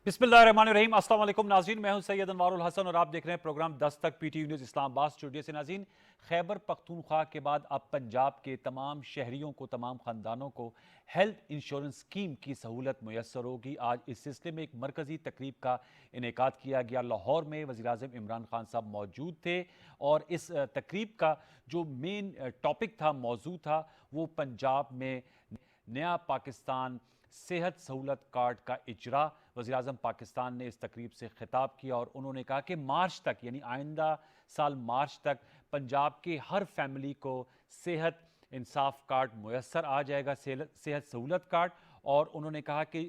बिस्मिल्लाहिर्रहमानिर्रहीम। अस्सलाम वालेकुम नाज़रीन, मैं हूं सैयद अनवारुल हसन और आप देख रहे हैं प्रोग्राम 10 तक पीटीवी न्यूज़ इस्लामाबाद स्टूडियो से। नाज़रीन, खैबर पख्तूनख्वा के बाद अब पंजाब के तमाम शहरियों को, तमाम ख़ानदानों को हेल्थ इंश्योरेंस स्कीम की सहूलत मुयस्सर होगी। आज इस सिलसिले में एक मरकज़ी तकरीब का इनेकाद किया गया। लाहौर में वज़ीर-ए-आज़म इमरान खान साहब मौजूद थे और इस तकरीब का जो मेन टॉपिक था, मौजू था, वो पंजाब में नया पाकिस्तान सेहत सहूलत कार्ड का इजरा। वज़ीर-ए-आज़म पाकिस्तान ने इस तकरीब से खिताब किया और उन्होंने कहा कि मार्च तक, यानी आइंदा साल मार्च तक पंजाब के हर फैमिली को सेहत इंसाफ कार्ड मुयस्सर आ जाएगा, सेहत सहूलत कार्ड। और उन्होंने कहा कि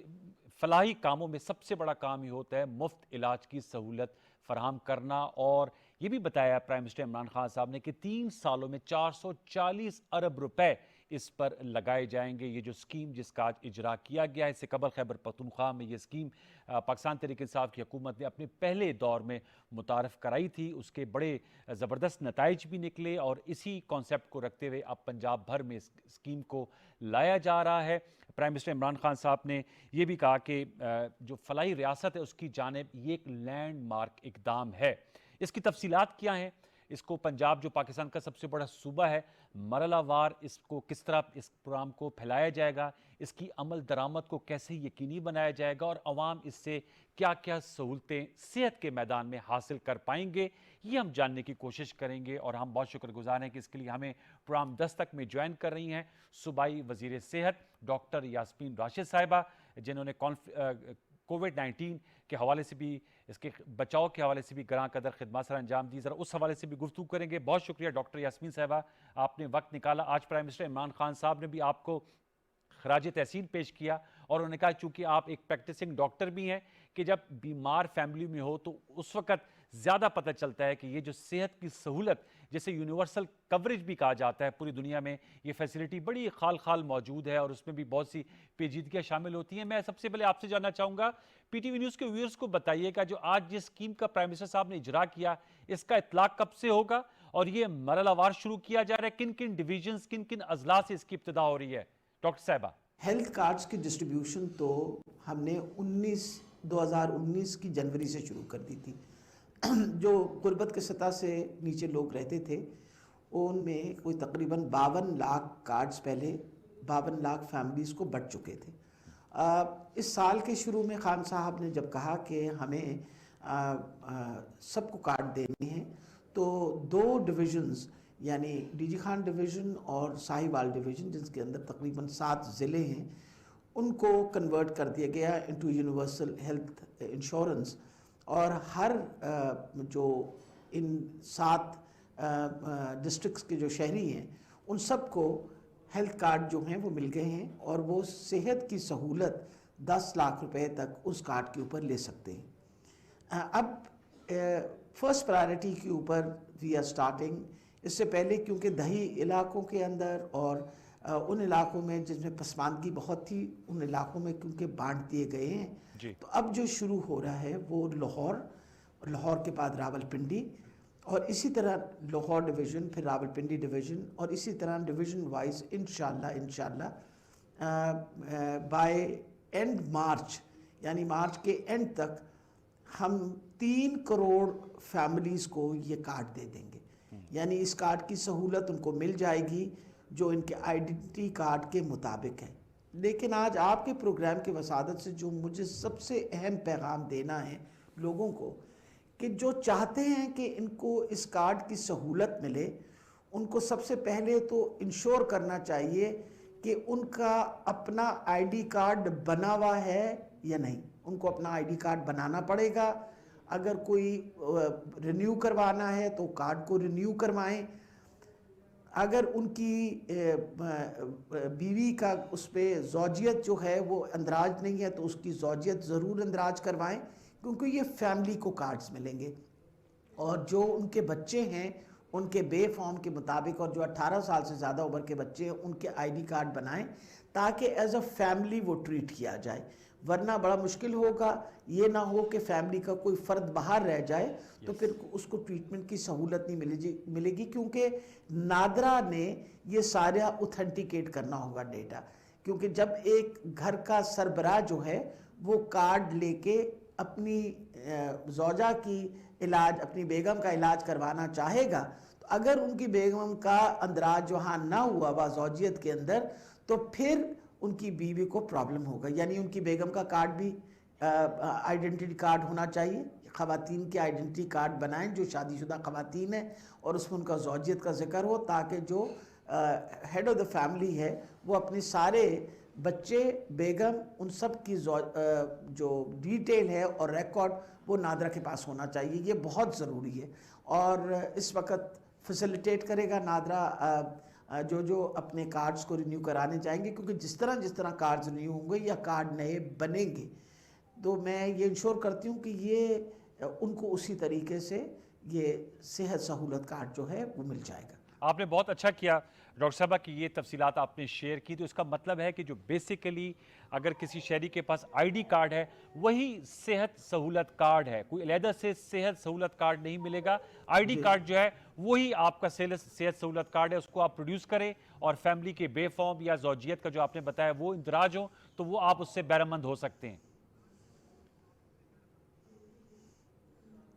फलाही कामों में सबसे बड़ा काम ये होता है मुफ्त इलाज की सहूलत फराहम करना। और ये भी बताया प्राइम मिनिस्टर इमरान खान साहब ने कि 3 सालों में 440 अरब रुपए इस पर लगाए जाएंगे। ये जो स्कीम जिसका आज इजरा किया गया है, इससे कबल खैबर पख्तूनख्वा में ये स्कीम पाकिस्तान तहरीक इंसाफ की हुकूमत ने अपने पहले दौर में मुतारफ़ कराई थी। उसके बड़े ज़बरदस्त नताइज भी निकले और इसी कॉन्सेप्ट को रखते हुए अब पंजाब भर में इस स्कीम को लाया जा रहा है। प्राइम मिनिस्टर इमरान खान साहब ने यह भी कहा कि जो फलाही रियासत है उसकी जानिब ये एक लैंडमार्क इकदाम है। इसकी तफसीलात क्या हैं, इसको पंजाब जो पाकिस्तान का सबसे बड़ा सूबा है, मरलावार इसको किस तरह इस प्रोग्राम को फैलाया जाएगा, इसकी अमल दरामद को कैसे यकीनी बनाया जाएगा और अवाम इससे क्या क्या सहूलतें सेहत के मैदान में हासिल कर पाएंगे, ये हम जानने की कोशिश करेंगे। और हम बहुत शुक्रगुजार हैं कि इसके लिए हमें प्रोग्राम 10 तक में ज्वाइन कर रही हैं सूबाई वजीर सेहत डॉक्टर यास्मीन राशिद साहिबा, जिन्होंने कोविड-19 के हवाले से भी, इसके बचाव के हवाले से भी गरां कदर खिदमत सर अंजाम दी। ज़रा उस हवाले से भी गुफ्तगू करेंगे। बहुत शुक्रिया डॉक्टर यास्मीन साहिबा, आपने वक्त निकाला। आज प्राइम मिनिस्टर इमरान खान साहब ने भी आपको खराज तहसीन पेश किया और उन्होंने कहा चूंकि आप एक प्रैक्टिसिंग डॉक्टर भी हैं कि जब बीमार फैमिली में हो तो उस वक्त ज़्यादा पता चलता है कि ये जो सेहत की सहूलत, जिसे यूनिवर्सल कवरेज भी कहा जाता है, पूरी दुनिया में ये फैसिलिटी बड़ी खाल खाल मौजूद है और उसमें भी बहुत सी पेचीदगियाँ शामिल होती हैं। मैं सबसे पहले आपसे जानना चाहूँगा, पीटीवी न्यूज़ के व्यूअर्स को बताइएगा, जो आज जिस स्कीम का प्राइम मिनिस्टर साहब ने इजरा किया, इसका इतलाक कब से होगा और ये मरहलावार शुरू किया जा रहा है? किन किन डिवीजन, किन किन अजला से इसकी इब्तिदा हो रही है? डॉक्टर साहिबा। हेल्थ कार्ड्स की डिस्ट्रीब्यूशन तो हमने 2019 की जनवरी से शुरू कर दी थी। जो गुर्बत के सतह से नीचे लोग रहते थे उनमें कोई तकरीबन 52 लाख कार्ड्स पहले 52 लाख फैमिलीज़ को बट चुके थे। इस साल के शुरू में खान साहब ने जब कहा कि हमें सबको कार्ड देने हैं, तो 2 डिविजन्स यानी डीजी खान डिवीज़न और साहिवाल डिवीज़न, जिसके अंदर तकरीबन 7 ज़िले हैं, उनको कन्वर्ट कर दिया गया इनटू यूनिवर्सल हेल्थ इंश्योरेंस। और हर जो इन 7 डिस्ट्रिक्ट्स के जो शहरी हैं उन सबको हेल्थ कार्ड जो हैं वो मिल गए हैं और वो सेहत की सहूलत 10 लाख रुपए तक उस कार्ड के ऊपर ले सकते हैं। अब फर्स्ट प्रायोरिटी के ऊपर वी आर स्टार्टिंग। इससे पहले क्योंकि दही इलाकों के अंदर और उन इलाकों में जिसमें पसमानदगी बहुत थी, उन इलाकों में क्योंकि बांट दिए गए हैं, तो अब जो शुरू हो रहा है वो लाहौर के बाद रावलपिंडी और इसी तरह लाहौर डिवीज़न, फिर रावलपिंडी डिवीज़न और इसी तरह डिवीज़न वाइज इंशाल्लाह बाय एंड मार्च, यानी मार्च के एंड तक हम 3 करोड़ फैमिलीज़ को ये कार्ड दे देंगे। यानी इस कार्ड की सहूलत उनको मिल जाएगी जो इनके आइडेंटिटी कार्ड के मुताबिक है। लेकिन आज आपके प्रोग्राम के वसादत से जो मुझे सबसे अहम पैगाम देना है लोगों को, कि जो चाहते हैं कि इनको इस कार्ड की सहूलत मिले, उनको सबसे पहले तो इंश्योर करना चाहिए कि उनका अपना आईडी कार्ड बना हुआ है या नहीं। उनको अपना आईडी कार्ड बनाना पड़ेगा। अगर कोई रिन्यू करवाना है तो कार्ड को रिन्यू करवाएं। अगर उनकी बीवी का उस पर ज़ौजियत जो है वो अंदराज नहीं है तो उसकी ज़ौजियत ज़रूर अंदराज करवाएं, क्योंकि ये फैमिली को कार्ड्स मिलेंगे। और जो उनके बच्चे हैं उनके बे फॉर्म के मुताबिक, और जो 18 साल से ज़्यादा उम्र के बच्चे हैं उनके आईडी कार्ड बनाएं ताकि एज अ फैमिली वो ट्रीट किया जाए। वरना बड़ा मुश्किल होगा, ये ना हो कि फैमिली का कोई फ़र्द बाहर रह जाए तो फिर उसको ट्रीटमेंट की सहूलत नहीं मिलेगी, क्योंकि नादरा ने ये सारा ऑथेंटिकेट करना होगा डेटा। क्योंकि जब एक घर का सरबराह जो है वो कार्ड लेके अपनी ज़ौजा की इलाज, अपनी बेगम का इलाज करवाना चाहेगा, तो अगर उनकी बेगम का अंदराज वहाँ ना हुआ बाज़ौजियत के अंदर, तो फिर उनकी बीवी को प्रॉब्लम होगा। यानी उनकी बेगम का कार्ड भी आइडेंटिटी कार्ड होना चाहिए। ख़वातीन के आइडेंटिटी कार्ड बनाएं जो शादीशुदा ख़वातीन हैं, और उसमें उनका ज़ौजियत का जिक्र हो, ताकि जो हेड ऑफ़ द फैमिली है वो अपने सारे बच्चे, बेगम, उन सब की जो डिटेल है और रिकॉर्ड वो नादरा के पास होना चाहिए। ये बहुत ज़रूरी है और इस वक्त फैसिलिटेट करेगा नादरा जो अपने कार्ड्स को रिन्यू कराने जाएंगे, क्योंकि जिस तरह कार्ड्स रिन्यू होंगे या कार्ड नए बनेंगे, तो मैं ये इंश्योर करती हूँ कि ये उनको उसी तरीके से ये सेहत सहूलत कार्ड जो है वो मिल जाएगा। आपने बहुत अच्छा किया डॉक्टर साहबा कि ये तफसीलात आपने शेयर की। तो इसका मतलब है कि जो बेसिकली अगर किसी शहरी के पास आईडी कार्ड है वही सेहत सहूलत कार्ड है, कोई अलहदा से सेहत सहूलत कार्ड नहीं मिलेगा। आईडी कार्ड जो है वही आपका सेहत सहूलत कार्ड है, उसको आप प्रोड्यूस करें और फैमिली के बेफॉर्म या ज़ौजियत का जो आपने बताया वो इंदराज हो तो वो आप उससे बहरामंद हो सकते हैं।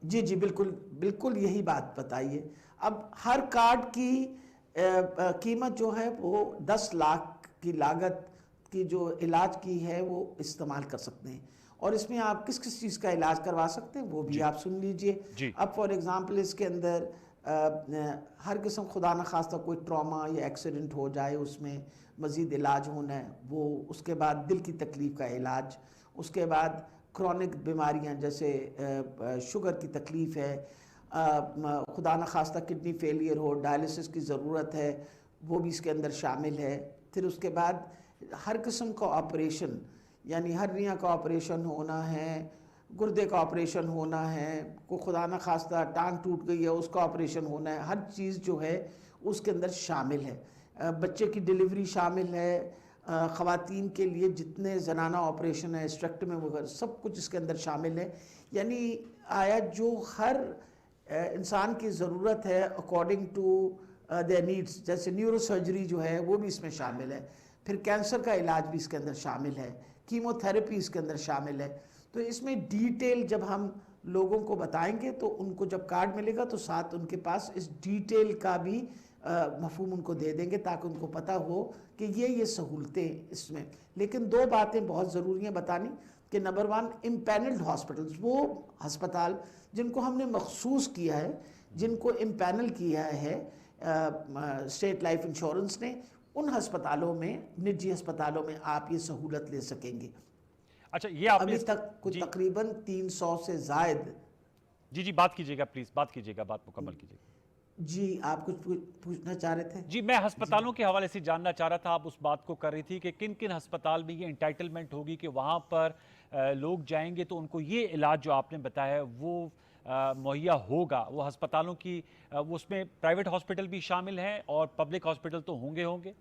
जी जी, बिल्कुल बिल्कुल यही बात बताइए। अब हर कार्ड की कीमत जो है वो 10 लाख की लागत की जो इलाज की है वो इस्तेमाल कर सकते हैं, और इसमें आप किस किस चीज़ का इलाज करवा सकते हैं वो भी आप सुन लीजिए। अब फॉर एग्ज़ाम्पल इसके अंदर हर किस्म, खुदा न खास्ता कोई ट्रॉमा या एक्सीडेंट हो जाए, उसमें मज़ीद इलाज होना है वो, उसके बाद दिल की तकलीफ़ का इलाज, उसके बाद क्रॉनिक बीमारियां जैसे शुगर की तकलीफ़ है, खुदा न खास्ता किडनी फेलियर हो, डायलिसिस की ज़रूरत है, वो भी इसके अंदर शामिल है। फिर उसके बाद हर किस्म का ऑपरेशन, यानी हर्निया का ऑपरेशन होना है, गुर्दे का ऑपरेशन होना है, को खुदा न खास्ता टांग टूट गई है उसका ऑपरेशन होना है, हर चीज़ जो है उसके अंदर शामिल है। बच्चे की डिलीवरी शामिल है, ख़वातीन के लिए जितने जनाना ऑपरेशन है, स्ट्रेक्टमी वगैरह, सब कुछ इसके अंदर शामिल है। यानी आया जो हर इंसान की ज़रूरत है अकॉर्डिंग टू देयर नीड्स, जैसे न्यूरो सर्जरी जो है वो भी इसमें शामिल है, फिर कैंसर का इलाज भी इसके अंदर शामिल है, कीमोथेरेपी इसके अंदर शामिल है। तो इसमें डिटेल जब हम लोगों को बताएंगे तो उनको जब कार्ड मिलेगा तो साथ उनके पास इस डिटेल का भी मफहूम उनको दे देंगे, ताकि उनको पता हो कि ये सहूलतें इसमें। लेकिन दो बातें बहुत ज़रूरी हैं बतानी, कि नंबर 1, इम्पैनल्ड हॉस्पिटल्स, वो अस्पताल जिनको हमने मखसूस किया है, जिनको इम्पैनल किया है स्टेट लाइफ इंश्योरेंस ने, उन अस्पतालों में, निजी अस्पतालों में आप ये सहूलत ले सकेंगे। अच्छा, ये अभी तक कुछ तकरीबन 300 से ज़ायद। जी बात कीजिएगा प्लीज, बात कीजिएगा, बात मुकम्मल कीजिएगा। जी, आप कुछ पूछना चाह रहे थे? जी, मैं अस्पतालों के हवाले से जानना चाह रहा था। आप उस बात को कर रही थी कि किन किन अस्पताल में ये एंटाइटलमेंट होगी कि वहाँ पर लोग जाएंगे तो उनको ये इलाज जो आपने बताया है वो मुहैया होगा। वो अस्पतालों की वो उसमें प्राइवेट हॉस्पिटल भी शामिल हैं और पब्लिक हॉस्पिटल तो होंगे।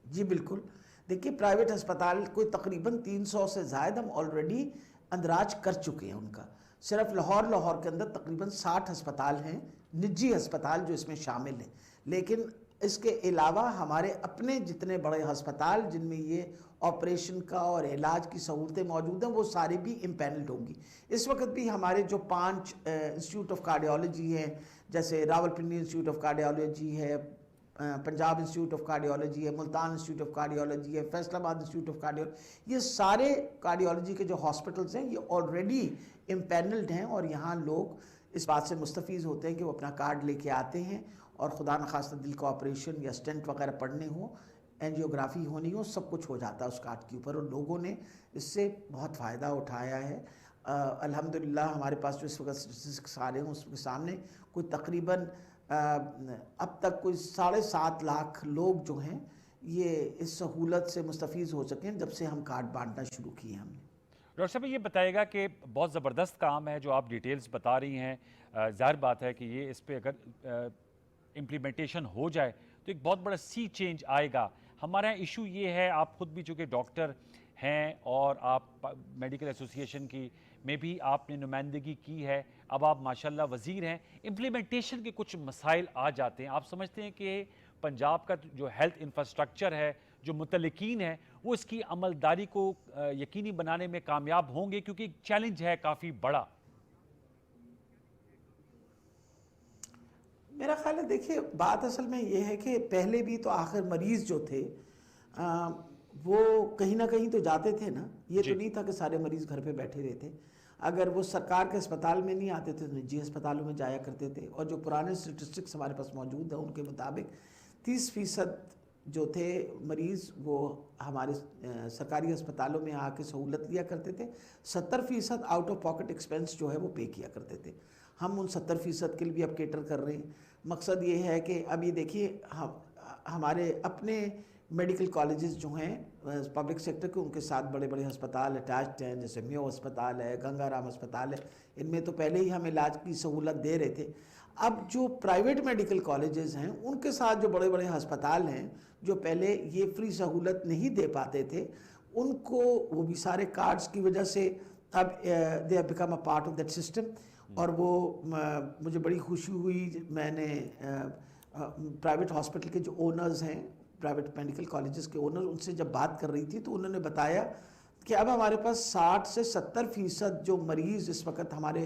जी बिल्कुल। देखिए, प्राइवेट अस्पताल कोई तकरीबन 300 से ज़ायद हम ऑलरेडी अंदराज कर चुके हैं उनका। सिर्फ लाहौर के अंदर तकरीबन 60 अस्पताल हैं, निजी अस्पताल जो इसमें शामिल हैं। लेकिन इसके अलावा हमारे अपने जितने बड़े अस्पताल जिनमें ये ऑपरेशन का और इलाज की सहूलतें मौजूद हैं, वो सारी भी इम्पैनल्ड होंगी। इस वक्त भी हमारे जो 5 इंस्टीट्यूट ऑफ कार्डियोलॉजी हैं, जैसे रावलपिंडी इंस्टीट्यूट ऑफ कार्डियोलॉजी है, पंजाब इंस्टीट्यूट ऑफ कार्डियोलॉजी है, मुल्तान इंस्टीट्यूट ऑफ कार्डियोलॉजी है, फैसलाबाद इंस्टीट्यूट ऑफ कार्डियोलॉजी, ये सारे कार्डियोलॉजी के जो हॉस्पिटल्स हैं ये ऑलरेडी इम्पैनल्ड हैं, और यहाँ लोग इस बात से मुस्तफ़ीज़ होते हैं कि वो अपना कार्ड लेके आते हैं, और खुदा न खास्ता दिल का ऑपरेशन या स्टेंट वगैरह पड़ने हो, एंजियोग्राफी होनी हो, सब कुछ हो जाता है उस कार्ड के ऊपर, और लोगों ने इससे बहुत फ़ायदा उठाया है। अल्हम्दुलिल्लाह हमारे पास जो इस वक्त स्टैटिस्टिक्स आ रहे हैं उसके सामने कोई तकरीबन अब तक कोई 7.5 लाख लोग जो हैं ये इस सहूलत से मुस्तफ़ीज़ हो सकें जब से हम कार्ड बांटना शुरू किए हमने। डॉक्टर साहब, ये बताएगा कि बहुत ज़बरदस्त काम है जो आप डिटेल्स बता रही हैं। ज़ाहिर बात है कि ये इस पर अगर इम्प्लीमेंटेशन हो जाए तो एक बहुत बड़ा सी चेंज आएगा। हमारा इशू ये है, आप खुद भी चूँकि डॉक्टर हैं और आप मेडिकल एसोसिएशन की में भी आपने नुमाइंदगी की है, अब आप माशाल्लाह वज़ीर हैं, इम्प्लीमेंटेशन के कुछ मसाइल आ जाते हैं। आप समझते हैं कि पंजाब का जो हेल्थ इंफ्रास्ट्रक्चर है, जो मुतल्लिकीन हैं वो इसकी अमलदारी को यकीनी बनाने में कामयाब होंगे, क्योंकि चैलेंज है काफ़ी बड़ा? मेरा ख्याल है, देखिए बात असल में ये है कि पहले भी तो आखिर मरीज़ जो थे वो कहीं ना कहीं तो जाते थे ना। ये तो नहीं था कि सारे मरीज़ घर पे बैठे रहते। अगर वो सरकार के अस्पताल में नहीं आते थे तो निजी अस्पतालों में जाया करते थे। और जो पुराने स्टेटिस्टिक्स हमारे पास मौजूद हैं उनके मुताबिक 30% जो थे मरीज़ वो हमारे सरकारी अस्पतालों में आके सहूलत लिया करते थे। 70% आउट ऑफ पॉकेट एक्सपेंस जो है वो पे किया करते थे। हम उन 70% के लिए भी अब केटर कर रहे हैं। मकसद ये है कि अब ये देखिए, हम हमारे अपने मेडिकल कॉलेजेस जो हैं पब्लिक सेक्टर के, उनके साथ बड़े बड़े अस्पताल अटैच्ड हैं, जैसे मेयो अस्पताल है, गंगाराम अस्पताल है। इनमें तो पहले ही हम इलाज की सहूलत दे रहे थे। अब जो प्राइवेट मेडिकल कॉलेजेस हैं उनके साथ जो बड़े बड़े अस्पताल हैं, जो पहले ये फ्री सहूलत नहीं दे पाते थे, उनको वो भी सारे कार्ड्स की वजह से अब they have become a part of that system. और वो मुझे बड़ी खुशी हुई, मैंने प्राइवेट हॉस्पिटल के जो ओनर्स हैं, प्राइवेट मेडिकल कॉलेजेस के ओनर, उनसे जब बात कर रही थी तो उन्होंने बताया कि अब हमारे पास 60 से 70% जो मरीज़ इस वक्त हमारे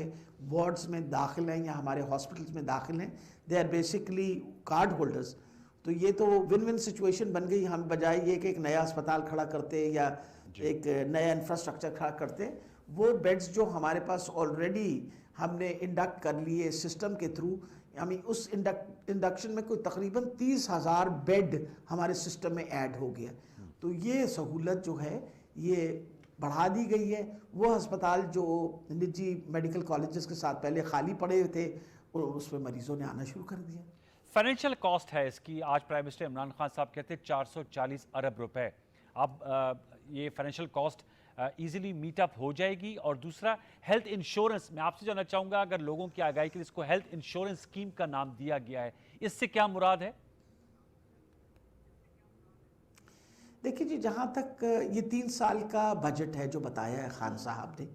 वार्ड्स में दाखिल हैं या हमारे हॉस्पिटल्स में दाखिल हैं, they are basically card holders. तो ये तो विन विन सिचुएशन बन गई। हम बजाय ये कि एक नया अस्पताल खड़ा करते या एक नया इंफ्रास्ट्रक्चर खड़ा करते, वो बेड्स जो हमारे पास ऑलरेडी हमने इंडक्ट कर लिए सिस्टम के थ्रू, हमें उस इंडक्शन में कोई तकरीबन 30,000 बेड हमारे सिस्टम में ऐड हो गया। तो ये सहूलत जो है ये बढ़ा दी गई है। वो अस्पताल जो निजी मेडिकल कॉलेजेस के साथ पहले खाली पड़े थे, उसमें मरीजों ने आना शुरू कर दिया। फाइनेंशियल कॉस्ट है इसकी, आज प्राइम मिनिस्टर इमरान खान साहब कहते हैं 440 अरब रुपए। अब ये financial cost easily meet up हो जाएगी? और दूसरा, हेल्थ इंश्योरेंस, मैं आपसे जानना चाहूँगा, अगर लोगों की आगाही के लिए इसको हेल्थ इंश्योरेंस स्कीम का नाम दिया गया है, इससे क्या मुराद है? देखिए जी, जहाँ तक ये 3 साल का बजट है जो बताया है खान साहब ने,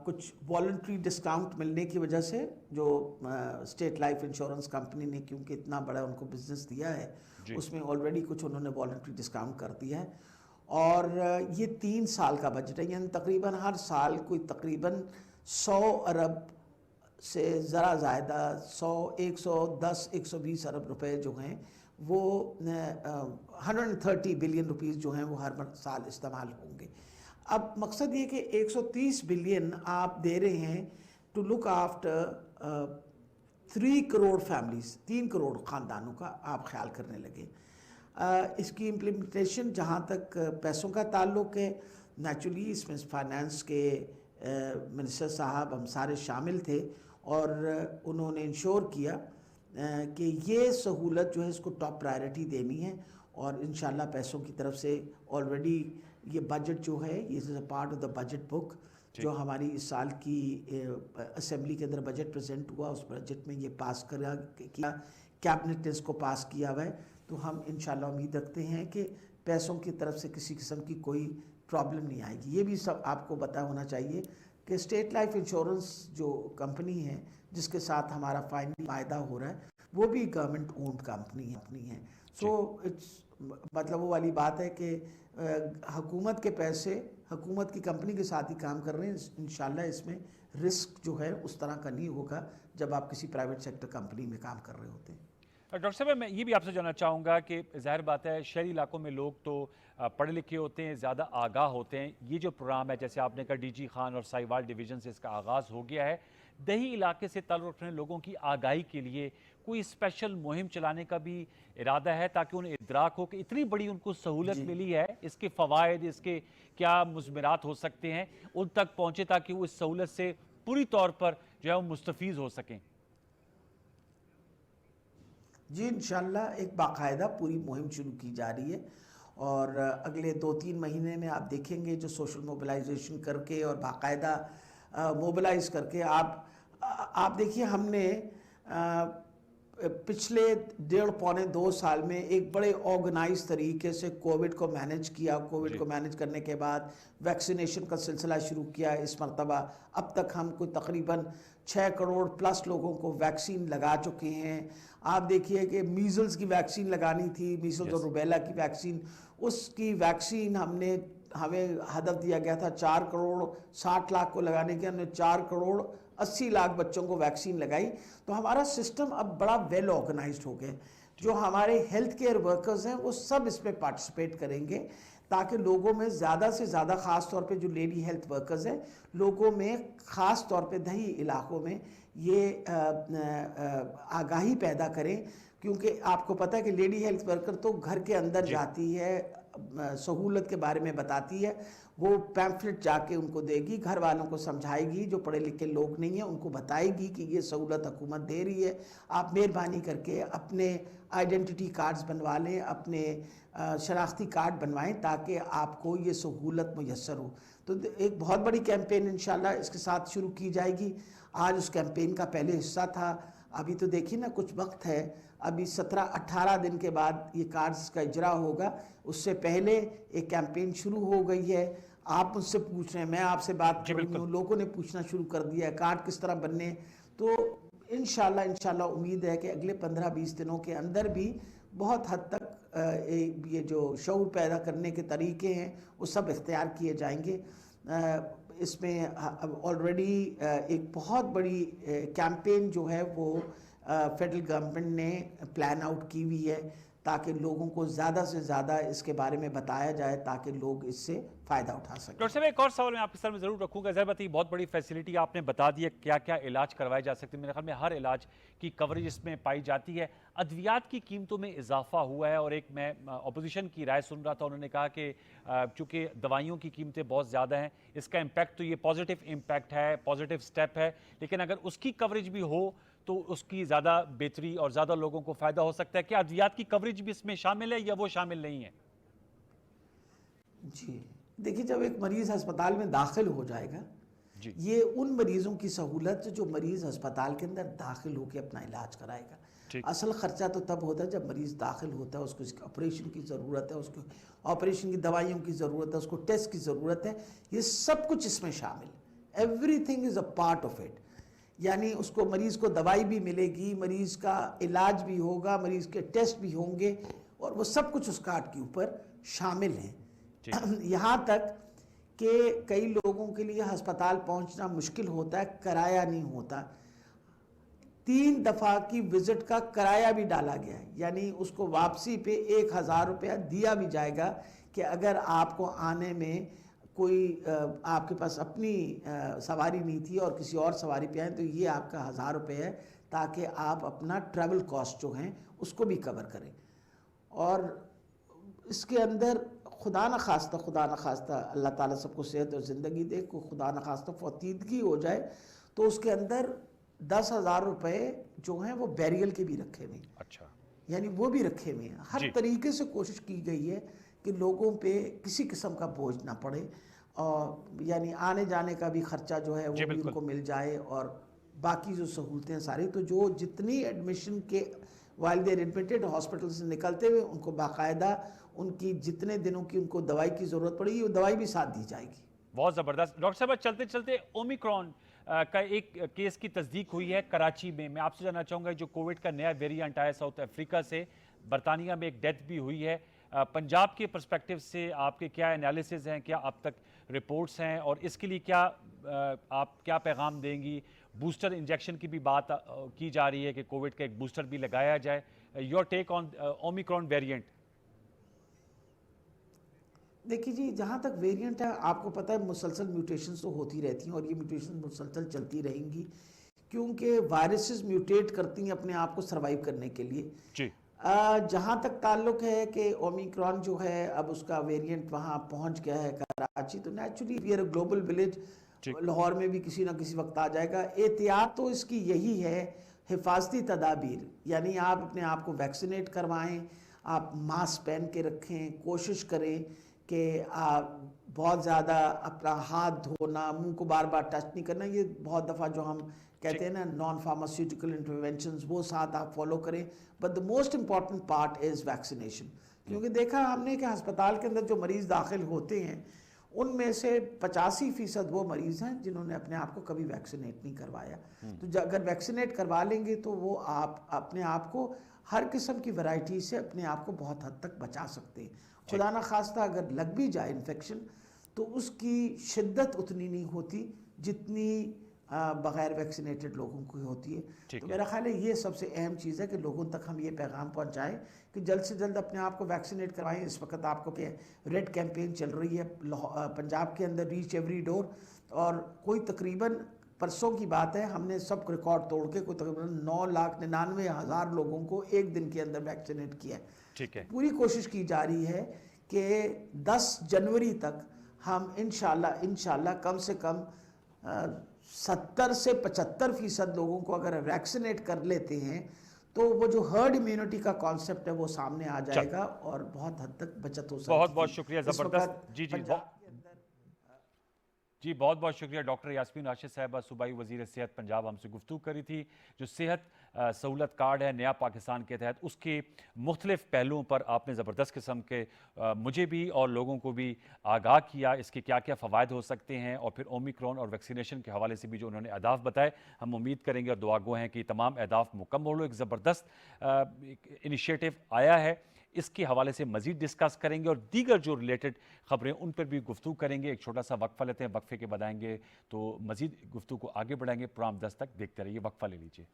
कुछ वॉलंटरी डिस्काउंट मिलने की वजह से जो स्टेट लाइफ इंश्योरेंस कंपनी ने, क्योंकि इतना बड़ा उनको बिजनेस दिया है, उसमें ऑलरेडी कुछ उन्होंने वॉलंटरी डिस्काउंट कर दिया है। और ये 3 साल का बजट है, यानी तकरीबन हर साल कोई तकरीबन 100 अरब से ज़रा ज़्यादा 100, 110, 120 अरब रुपए जो हैं वो 130 बिलियन रुपीस जो हैं वो हर साल इस्तेमाल होंगे। अब मकसद ये कि 130 बिलियन आप दे रहे हैं to look after 3 crore families, 3 crore ख़ानदानों का आप ख्याल करने लगे। इसकी इम्प्लीमेंटेशन जहाँ तक पैसों का ताल्लुक़ है, नेचुरली इसमें फाइनेंस के मिनिस्टर साहब हम सारे शामिल थे और उन्होंने इंश्योर किया कि ये सहूलत जो है इसको टॉप प्रायोरिटी देनी है। और इंशाल्लाह पैसों की तरफ से ऑलरेडी ये बजट जो है, ये is a part of the budget book जो हमारी इस साल की असेंबली के अंदर बजट प्रेजेंट हुआ, उस बजट में ये पास किया, कैबिनेट ने इसको पास किया हुआ है। तो हम इंशाल्लाह उम्मीद रखते हैं कि पैसों की तरफ से किसी किस्म की कोई प्रॉब्लम नहीं आएगी। ये भी सब आपको पता होना चाहिए कि स्टेट लाइफ इंश्योरेंस जो कंपनी है जिसके साथ हमारा फ़ायदा हो रहा है, वो भी गवर्नमेंट ओन्ड कंपनी है। सो इट्स मतलब वो वाली बात है कि हुकूमत के पैसे हुकूमत की कंपनी के साथ ही काम कर रहे हैं। इंशाल्लाह इसमें रिस्क जो है उस तरह का नहीं होगा जब आप किसी प्राइवेट सेक्टर कंपनी में काम कर रहे होते हैं। डॉक्टर साहब, मैं ये भी आपसे जानना चाहूँगा कि ज़ाहिर बात है शहरी इलाकों में लोग तो पढ़े लिखे होते हैं, ज़्यादा आगाह होते हैं। ये जो प्रोग्राम है, जैसे आपने कहा डीजी खान और साहिवाल डिवीज़न से इसका आगाज़ हो गया है, दही इलाके से ताल्लुक़ रखने लोगों की आगाही के लिए कोई स्पेशल मुहिम चलाने का भी इरादा है ताकि उन्हें इदराक हो कि इतनी बड़ी उनको सहूलत मिली है, इसके फ़वाइद, इसके क्या मुज़मिरात हो सकते हैं, उन तक पहुँचे ताकि वो इस सहूलत से पूरी तौर पर जो है वो मुस्तफ़ीज़ हो सकें? जी इंशाल्लाह एक बाकायदा पूरी मुहिम शुरू की जा रही है और अगले 2-3 महीने में आप देखेंगे जो सोशल मोबिलाइजेशन करके और बाकायदा मोबिलाइज करके आप देखिए, हमने पिछले 1.5-2 साल में एक बड़े ऑर्गेनाइज तरीके से कोविड को मैनेज किया। कोविड को मैनेज करने के बाद वैक्सीनेशन का सिलसिला शुरू किया। इस मरतबा अब तक हम कोई तकरीबन 6 करोड़ प्लस लोगों को वैक्सीन लगा चुके हैं। आप देखिए कि मीज़ल्स की वैक्सीन लगानी थी, मीज़ल्स और रुबेला की वैक्सीन, उसकी वैक्सीन हमें हदफ दिया गया था 4 करोड़ 60 लाख को लगाने के, हमने 4 करोड़ 80 लाख बच्चों को वैक्सीन लगाई। तो हमारा सिस्टम अब बड़ा वेल ऑर्गेनाइज्ड हो गया। जो हमारे हेल्थ केयर वर्कर्स हैं वो सब इसमें पार्टिसिपेट करेंगे, ताकि लोगों में ज़्यादा से ज़्यादा, ख़ास तौर पे जो लेडी हेल्थ वर्कर्स हैं, लोगों में ख़ास तौर पे दही इलाकों में ये आगाही पैदा करें। क्योंकि आपको पता है कि लेडी हेल्थ वर्कर तो घर के अंदर जाती है, सहूलत के बारे में बताती है, वो पैम्फलेट जाके उनको देगी, घर वालों को समझाएगी, जो पढ़े लिखे लोग नहीं हैं उनको बताएगी कि ये सहूलत हुकूमत दे रही है, आप मेहरबानी करके अपने आइडेंटिटी कार्ड्स बनवा लें, अपने शनाख्ती कार्ड बनवाएं, ताकि आपको ये सहूलत मुयस्सर हो। तो एक बहुत बड़ी कैंपेन इंशाल्लाह इसके साथ शुरू की जाएगी। आज उस कैंपेन का पहले हिस्सा था। अभी तो देखिए ना, कुछ वक्त है, अभी 17-18 दिन के बाद ये कार्ड्स का इजरा होगा। उससे पहले एक कैंपेन शुरू हो गई है। आप मुझसे पूछ रहे हैं, मैं आपसे बात कर रही हूँ, लोगों ने पूछना शुरू कर दिया है कार्ड किस तरह बनने। तो इंशाल्लाह उम्मीद है कि अगले 15-20 दिनों के अंदर भी बहुत हद तक ये जो शऊर पैदा करने के तरीके हैं वो सब इख्तियार किए जाएंगे। इसमें ऑलरेडी एक बहुत बड़ी कैंपेन जो है वो फेडरल गवर्नमेंट ने प्लान आउट की हुई है, ताकि लोगों को ज़्यादा से ज़्यादा इसके बारे में बताया जाए, ताकि लोग इससे फ़ायदा उठा सकें। डॉक्टर साहब, एक और सवाल मैं आपके सर में ज़रूर रखूँगा। ज़रा बताइए, बहुत बड़ी फैसिलिटी आपने बता दी है, क्या क्या इलाज करवाए जा सकते हैं। मेरे ख्याल में हर इलाज की कवरेज इसमें पाई जाती है। अद्वियात की कीमतों में इजाफा हुआ है, और एक मैं अपोजिशन की राय सुन रहा था, उन्होंने कहा कि चूँकि दवाइयों की कीमतें बहुत ज़्यादा हैं, इसका इम्पैक्ट तो ये पॉजिटिव इम्पैक्ट है, पॉजिटिव स्टेप है, लेकिन अगर उसकी कवरेज भी हो तो उसकी ज़्यादा बेहतरी और ज़्यादा लोगों को फ़ायदा हो सकता है। क्या अद्वियात की कवरेज भी इसमें शामिल है या वो शामिल नहीं है? जी देखिए, जब एक मरीज़ अस्पताल में दाखिल हो जाएगा, जी, ये उन मरीज़ों की सहूलत जो मरीज़ अस्पताल के अंदर दाखिल होकर अपना इलाज कराएगा। असल ख़र्चा तो तब होता है जब मरीज़ दाखिल होता है, उसको ऑपरेशन की ज़रूरत है, उसको ऑपरेशन की दवाइयों की ज़रूरत है, उसको टेस्ट की ज़रूरत है। ये सब कुछ इसमें शामिल है। Everything is a part of it. यानी उसको मरीज़ को दवाई भी मिलेगी, मरीज़ का इलाज भी होगा, मरीज़ के टेस्ट भी होंगे, और वो सब कुछ उस कार्ड के ऊपर शामिल हैं। यहाँ तक कि कई लोगों के लिए अस्पताल पहुँचना मुश्किल होता है, किराया नहीं होता। 3 दफ़ा की विज़िट का किराया भी डाला गया है, यानी उसको वापसी पे 1000 रुपया दिया भी जाएगा कि अगर आपको आने में कोई आपके पास अपनी सवारी नहीं थी और किसी और सवारी पे आए, तो ये आपका 1000 रुपये है, ताकि आप अपना ट्रैवल कॉस्ट जो हैं उसको भी कवर करें। और इसके अंदर खुदा न खास्ता अल्लाह ताला सबको सेहत और ज़िंदगी दे, को खुदा न खास्ता फौतीदगी हो जाए, तो उसके अंदर 10,000 रुपये जो हैं वो बैरियल के भी रखे हुए हैं। अच्छा, यानी वो भी रखे हुए हैं। हर तरीके से कोशिश की गई है कि लोगों पे किसी किस्म का बोझ ना पड़े, और यानी आने जाने का भी खर्चा जो है वो भी उनको मिल जाए, और बाकी जो सहूलतें सारी, तो जो जितनी एडमिशन के वाइल देर एडमिटेड हॉस्पिटल से निकलते हुए उनको बाकायदा उनकी जितने दिनों की उनको दवाई की ज़रूरत पड़ेगी वो दवाई भी साथ दी जाएगी। बहुत ज़बरदस्त। डॉक्टर साहब, चलते चलते ओमिक्रॉन का एक केस की तस्दीक हुई है कराची में। मैं आपसे जानना चाहूँगा, जो कोविड का नया वेरिएंट आया साउथ अफ्रीका से, बरतानिया में एक डेथ भी हुई है। पंजाब के पर्सपेक्टिव से आपके क्या एनालिसिस हैं, क्या अब तक रिपोर्ट्स हैं, और इसके लिए क्या आप क्या पैगाम देंगी? बूस्टर इंजेक्शन की भी बात की जा रही है कि कोविड का एक बूस्टर भी लगाया जाए। Your take on Omicron variant. देखिए जी, जहाँ तक वेरिएंट है, आपको पता है मुसलसल म्यूटेशंस तो होती रहती हैं, और ये म्यूटेशन मुसलसल चलती रहेंगी, क्योंकि वायरसेस म्यूटेट करती हैं अपने आप को सर्वाइव करने के लिए। जी, जहाँ तक ताल्लुक है कि ओमिक्रॉन जो है अब उसका वेरिएंट वहाँ पहुँच गया है कराची, तो naturally we are a global village, Lahore में भी किसी ना किसी वक्त आ जाएगा। एहतियात तो इसकी यही है, हिफाजती तदाबीर, यानी आप अपने आप को वैक्सीनेट करवाएं, आप मास्क पहन के रखें, कोशिश करें कि आप बहुत ज़्यादा अपना हाथ धोना, मुंह को बार बार टच नहीं करना, ये बहुत दफ़ा जो हम कहते हैं ना नॉन फार्मास्यूटिकल इंटरवेंशंस, वो साथ आप फॉलो करें। But the most important part is vaccination, क्योंकि देखा हमने कि अस्पताल के अंदर जो मरीज़ दाखिल होते हैं उनमें से 85% वो मरीज़ हैं जिन्होंने अपने आप को कभी वैक्सीनेट नहीं करवाया। तो अगर वैक्सीनेट करवा लेंगे तो वो आप अपने आप को हर किस्म की वैरायटी से अपने आप को बहुत हद तक बचा सकते हैं। खुदा ना खास्ता अगर लग भी जाए इन्फेक्शन तो उसकी शिद्दत उतनी नहीं होती जितनी बग़ैर वैक्सीनेटेड लोगों की होती है। तो मेरा ख्याल है ये सबसे अहम चीज़ है कि लोगों तक हम ये पैगाम पहुंचाएं कि जल्द से जल्द अपने आप को वैक्सीनेट करवाएं। इस वक्त आपको रेड कैंपेन चल रही है पंजाब के अंदर, रीच एवरी डोर, और कोई तकरीबन परसों की बात है हमने सब रिकॉर्ड तोड़ के कोई तकरीबन 9,99,000 लोगों को एक दिन के अंदर वैक्सीनेट किया है। ठीक है। पूरी कोशिश की जा रही है कि 10 जनवरी तक हम इंशाल्लाह कम से कम 70 से 75% लोगों को अगर वैक्सीनेट कर लेते हैं तो वो जो हर्ड इम्यूनिटी का कॉन्सेप्ट है वो सामने आ जाएगा और बहुत हद तक बचत हो सकती है। बहुत बहुत शुक्रिया, जबरदस्त। जी जी जी, बहुत बहुत शुक्रिया। डॉक्टर यास्मीन राशिद साहबा, सूबाई वज़ीर सेहत पंजाब, हमसे गुफ्तगू करी थी। जो सेहत सहूलत कार्ड है नया पाकिस्तान के तहत, उसके मुख्तलिफ पहलुओं पर आपने ज़बरदस्त किस्म के मुझे भी और लोगों को भी आगाह किया, इसके क्या क्या फ़वायद हो सकते हैं, और फिर ओमिक्रॉन और वैक्सीनेशन के हवाले से भी जो उन्होंने अहदाफ बताए। हम उम्मीद करेंगे और दुआगो हैं कि तमाम अहदाफ मुकम्मल हो। एक ज़बरदस्त इनिशिएटिव आया है, इसके हवाले से मजीद डिस्कस करेंगे और दीगर जो रिलेटेड खबरें उन पर भी गुफ्तगू करेंगे। एक छोटा सा वक्फा लेते हैं, वक्फे के बाद आएंगे तो मजीद गुफ्तगू को आगे बढ़ाएंगे। प्रोग्राम 10 तक देखते रहिए, वक्फा ले लीजिए।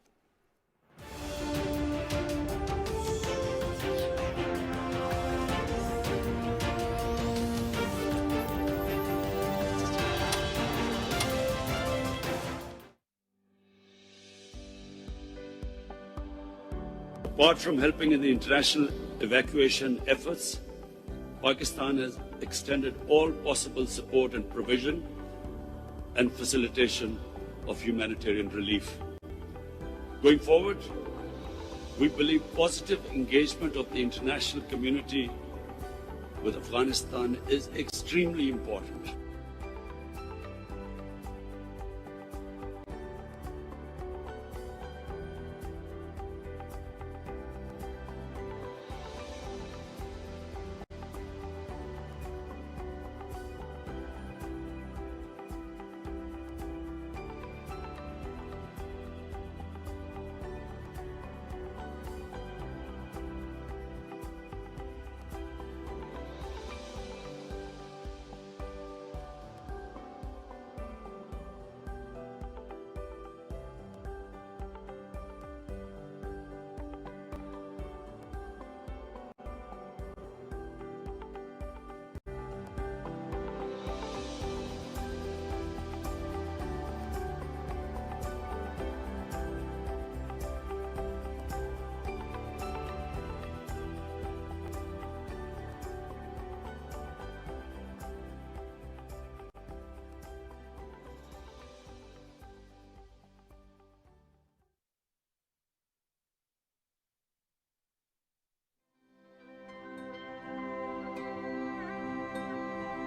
Apart from helping in the international evacuation efforts, Pakistan has extended all possible support and provision and facilitation of humanitarian relief. Going forward, we believe positive engagement of the international community with Afghanistan is extremely important.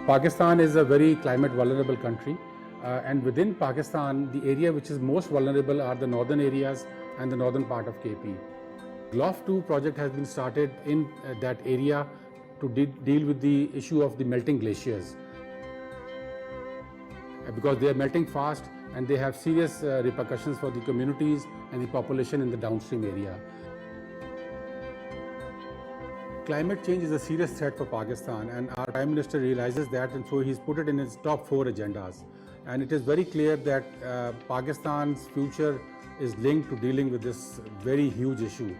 Pakistan is a very climate vulnerable country, and within Pakistan, the area which is most vulnerable are the northern areas and the northern part of KP. GLOF 2 project has been started in that area to deal with the issue of the melting glaciers, because they are melting fast and they have serious repercussions for the communities and the population in the downstream area. Climate change is a serious threat for Pakistan, and our Prime Minister realizes that, and so he's put it in his top 4 agendas. And it is very clear that Pakistan's future is linked to dealing with this very huge issue.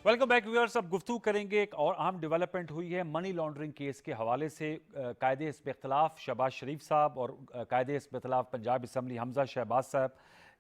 Welcome back viewers. अब गुफ्तगू करेंगे, एक और अहम development हुई है money laundering case के हवाले से। कायदे हिस्ब इख्तिलाफ शहबाज शरीफ साहब और कायदे हिस्ब इख्तिलाफ पंजाब असम्बली हमजा शहबाज साहब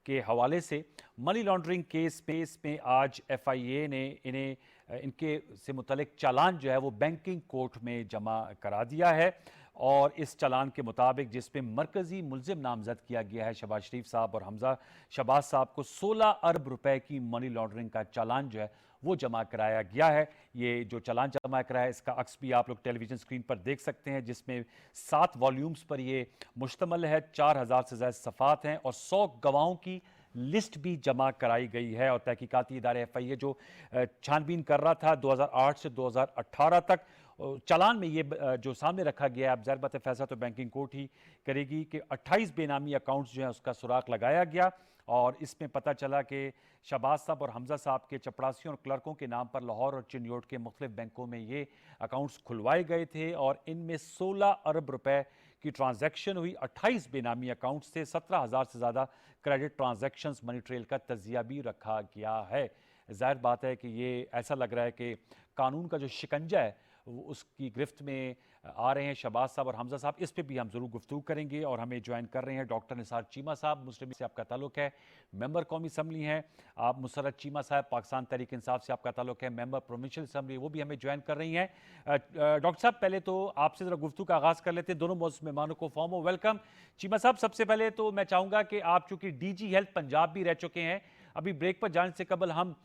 के हवाले से मनी लॉन्ड्रिंग केस में आज FIA ने इनके से मुतल्लिक चालान जो है वो बैंकिंग कोर्ट में जमा करा दिया है, और इस चालान के मुताबिक जिसमें मरकजी मुलजिम नामजद किया गया है शहबाज शरीफ साहब और हमजा शहबाज साहब को 16 अरब रुपए की मनी लॉन्ड्रिंग का चालान जो है वो जमा कराया गया है। ये जो चालान जमा कराया है इसका अक्स भी आप लोग टेलीविजन स्क्रीन पर देख सकते हैं, जिसमें 7 वॉल्यूम्स पर ये मुश्तमल है, 4000 से ज़्यादा सफ़ात हैं और 100 गवाहों की लिस्ट भी जमा कराई गई है और तहकीकाती इदारे FIA जो छानबीन कर रहा था 2008 से 2018 तक, चालान में ये जो सामने रखा गया है, अब ज़ाहिर बात है फैसला तो बैंकिंग कोर्ट ही करेगी कि 28 बेनामी अकाउंट्स जो हैं उसका सुराग लगाया गया और इसमें पता चला कि शहबाज साहब और हमजा साहब के चपरासियों और क्लर्कों के नाम पर लाहौर और चिन्योट के मुख्तलिफ बैंकों में ये अकाउंट्स खुलवाए गए थे और इनमें 16 अरब रुपए की ट्रांजैक्शन हुई। 28 बेनामी अकाउंट्स से 17,000 से ज़्यादा क्रेडिट ट्रांजैक्शंस मनी ट्रेल का तजिया भी रखा गया है। जाहिर बात है कि ये ऐसा लग रहा है कि कानून का जो शिकंजा है वो उसकी गिरफ्त में आ रहे हैं शहबाज साहब और हमजा साहब। इस पे भी हम ज़रूर गुफ्तगू करेंगे और हमें ज्वाइन कर रहे हैं डॉक्टर निसार चीमा साहब, मुस्लिम से आपका ताल्लुक़ है, मेंबर कौमी असम्बली हैं। आप मुसर्रत चीमा साहब, पाकिस्तान तहरीक इंसाफ से आपका ताल्लुक़ है, मेंबर प्रोविंशियल असम्बली, वो भी हमें ज्वाइन कर रही हैं। डॉक्टर साहब पहले तो आपसे ज़रा गुफ्तगू का आगाज़ कर लेते हैं। दोनों मौजूद मेहमानों को फॉर्म वेलकम। चीमा साहब, सबसे पहले तो मैं चाहूँगा कि आप चूँकि DG हेल्थ पंजाब भी रह चुके हैं, अभी ब्रेक पर जाने से कबल हम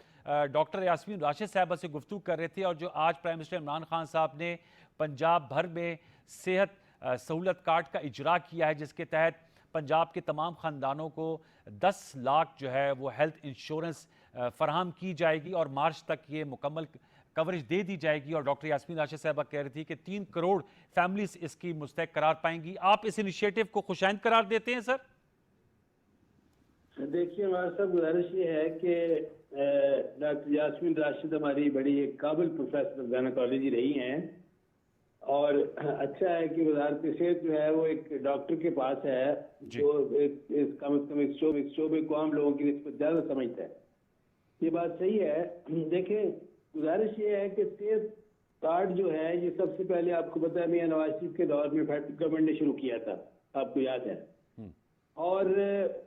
डॉक्टर यास्मीन राशिद साहबा से गुफ्तगू कर रहे थे और जो आज प्राइम मिनिस्टर इमरान खान साहब ने पंजाब भर में सेहत सहूलत कार्ड का इजरा किया है, जिसके तहत पंजाब के तमाम ख़ानदानों को 10 लाख जो है वो हेल्थ इंश्योरेंस फराहम की जाएगी और मार्च तक ये मुकम्मल कवरेज दे दी जाएगी। और डॉक्टर यास्मीन राशिद साहबा कह रही थी कि 3 करोड़ फैमिलीज इसकी मुस्तहक करार पाएंगी। आप इस इनिशिएटिव को खुशाइंद करार देते हैं सर? देखिए, हमारा सब गुजारिश ये है कि डॉक्टर यास्मीन राशिद हमारी बड़ी एक काबिल प्रोफेसर गायनेकोलॉजी रही हैं और अच्छा है कि वजारत सेहत जो है वो एक डॉक्टर के पास है जो कम से कम इस शोबे को आम लोगों की निस्बत ज़्यादा समझता है। ये बात सही है। देखें, गुजारिश ये है कि सेहत कार्ड जो है ये सबसे पहले आपको पता है मियां नवाज शरीफ के दौर में फेडरल गवर्नमेंट ने शुरू किया था, आपको याद है, और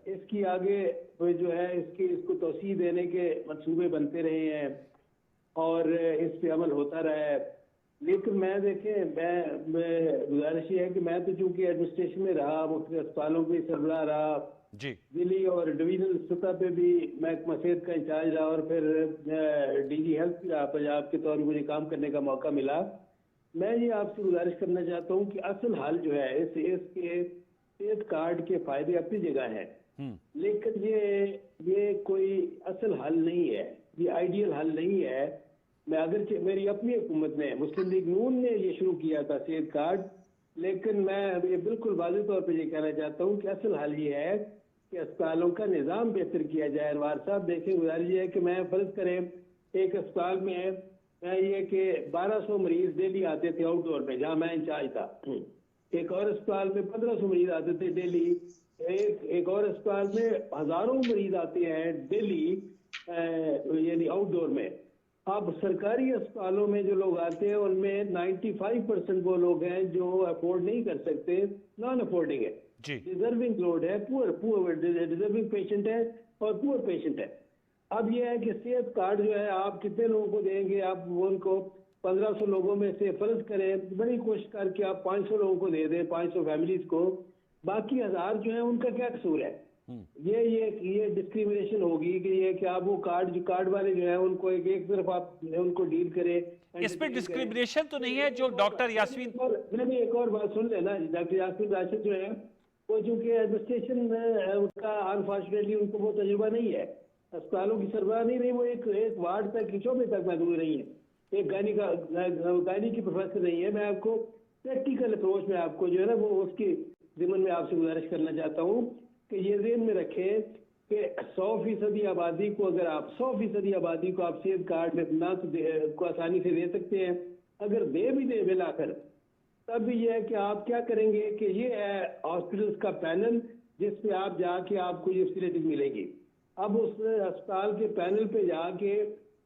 इसकी आगे जो है इसको तोसी देने के मंसूबे बनते रहे हैं और इस पे अमल होता रहा है। लेकिन मैं गुजारिश ये है कि मैं तो चूंकि एडमिनिस्ट्रेशन में रहा, मुख्तलिफ अस्पतालों में सरबराह रहा जी, दिल्ली और डिवीजनल सतह पे भी महकमा सेहत का इंचार्ज रहा और फिर DG हेल्थ भी रहा पंजाब के तौर पर मुझे काम करने का मौका मिला। मैं ये आपसे गुजारिश करना चाहता हूँ कि असल हाल जो है इसके सेहत कार्ड के फायदे अपनी जगह है, लेकिन ये कोई असल हल नहीं है, ये आइडियल हल नहीं है। मैं अगर मेरी अपनी हुकूमत ने मुस्लिम लीग नून ने ये शुरू किया था सेहत कार्ड, लेकिन मैं ये बिल्कुल वाज़ेह तौर पर ये कहना चाहता हूँ कि असल हल ये है कि अस्पतालों का निज़ाम बेहतर किया जाए। अनवार साहब देखें, गुजारिश ये है कि मैं फर्ज करें एक अस्पताल में मैं ये कि 1200 मरीज डेली आते थे आउटडोर में जहाँ मैं इंचार्ज था, एक और अस्पताल में 1500 मरीज आते थे डेली, एक और अस्पताल में हजारों मरीज आते हैं डेली यानी आउटडोर में। अब सरकारी अस्पतालों में जो लोग आते हैं उनमें 95% वो लोग हैं जो अफोर्ड नहीं कर सकते, नॉन अफोर्डिंग है, डिजर्विंग लोड है, पुअर डिजर्विंग पेशेंट है और पुअर पेशेंट है। अब ये है कि सेहत कार्ड जो है आप कितने लोगों को देंगे, आप उनको 1500 लोगों में से फर्ज करें बड़ी कोशिश करके आप 500 लोगों को दे दें, 500 फैमिलीज को, बाकी 1000 जो है उनका क्या कसूर है? ये डिस्क्रिमिनेशन होगी कि ये कि आप वो कार्ड वाले जो है उनको एक तरफ आप उनको डील करें। इस पे डिस्क्रिमिनेशन तो नहीं है जो डॉक्टर यास्मीन मैंने एक और बात सुन लेना, डॉक्टर यास्मीन राशिद जो है वो चूंकि एडमिनिस्ट्रेशन उनका अनफॉर्चुनेटली उनको वो तजुर्बा नहीं है, अस्पतालों की सरबराह नहीं रही, वो एक वार्ड तक शोबे तक महदूद रही है, एक गायनी की प्रोफेसर नहीं है। मैं आपको प्रैक्टिकल अप्रोच में आपको जो है ना वो उसकी जिम्मन में आपसे गुजारिश करना चाहता हूँ कि ये ज़हन में रखें कि 100% आबादी को अगर आप 100% आबादी को आप सेहत कार्ड में ना तो को आसानी से दे सकते हैं, अगर दे भी दे मिलाकर, तब भी ये है कि आप क्या करेंगे कि ये है हॉस्पिटल्स का पैनल जिसपे आप जाके आपको ये फैसिलिटीज मिलेगी। अब उस अस्पताल के पैनल पे जाके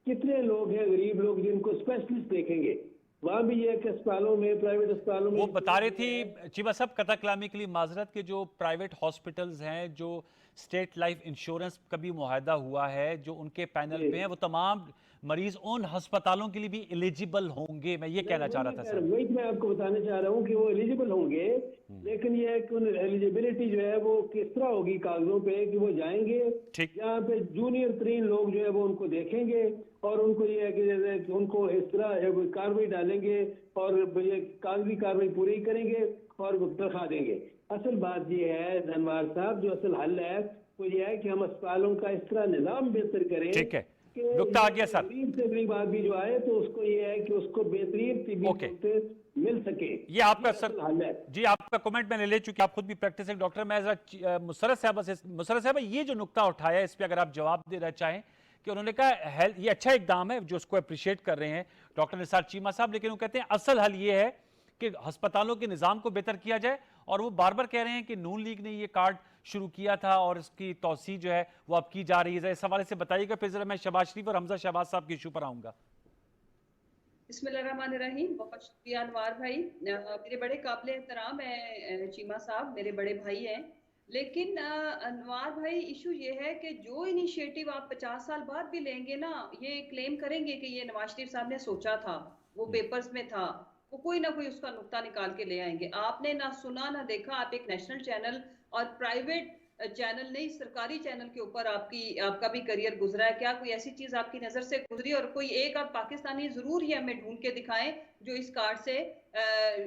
कितने लोग हैं गरीब लोग जिनको स्पेशलिस्ट देखेंगे, वहाँ भी ये कि अस्पतालों में प्राइवेट अस्पतालों में वो बता रही थी चीमा साहब कथा कलामी के लिए माजरत के जो प्राइवेट हॉस्पिटल्स हैं जो स्टेट लाइफ इंश्योरेंस का भी मुआहदा हुआ है जो उनके पैनल पे हैं वो तमाम मरीज उन अस्पतालों के लिए भी एलिजिबल होंगे। मैं ये कहना चाह रहा था सर, वही मैं आपको बताना चाह रहा हूँ कि वो एलिजिबल होंगे, लेकिन ये है कि उन एलिजिबिलिटी जो है वो किस तरह होगी कागजों पे कि वो जाएंगे यहाँ पे जूनियर तरीन लोग जो है वो उनको देखेंगे और उनको ये है कि उनको इस तरह कार्रवाई डालेंगे और ये कागजी कार्रवाई पूरी करेंगे और तनख्वाह देंगे। असल बात ये है अनवार साहब, जो असल हल है वो ये है कि हम अस्पतालों का इस तरह निज़ाम बेहतर करें। ठीक है, कि नुकता आ गया सर। गरीब से गरीब आदमी जो आए तो उसको ये है कि उसको बेहतरीन तिब्बी सहूलतें मिल सके। ये आपका सर हल है जी, आपका कमेंट मैंने ले चुकी, आप खुद भी प्रैक्टिसिंग डॉक्टर। मैं जरा मुशर्रफ साहब ये जो नुकता उठाया इस पे अगर आप जवाब देना चाहें कि उन्होंने कहा हेल्थ ये अच्छा इकदाम है जो उसको अप्रिशिएट कर रहे हैं डॉक्टर निसार चीमा साहब, लेकिन वो कहते हैं असल हल ये है कि अस्पतालों के निज़ाम को बेहतर किया जाए। और वो बार बार कह रहे हैं कि नून लीग ने ये कार्ड शुरू किया था और इसकी तौसी जो है वो अब की जा रही है। इस हवाले से बताइएगा, फिर जरा मैं शहबाज शरीफ और हमजा शहबाज साहब के इशू पर आऊंगा। बिस्मिल्लाहिर्रहमानिर्रहीम। बहुत शुक्रिया अनवार भाई, मेरे बड़े काबिल एहतराम है चीमा साहब, मेरे बड़े भाई हैं। लेकिन अनवार भाई इशू ये है कि जो इनिशिएटिव आप 50 साल बाद भी लेंगे ना, ये क्लेम करेंगे कि ये नवाज शरीफ साहब ने सोचा था, वो पेपर्स में था, वो कोई ना कोई उसका नुक्ता निकाल के ले आएंगे। आपने ना सुना ना देखा, आप एक नेशनल चैनल और प्राइवेट चैनल नहीं, सरकारी चैनल के ऊपर आपका भी करियर गुजरा है। क्या कोई ऐसी चीज आपकी नजर से गुजरी? और कोई एक आप पाकिस्तानी जरूर ही हमें ढूंढ के दिखाएं जो इस कार्ड से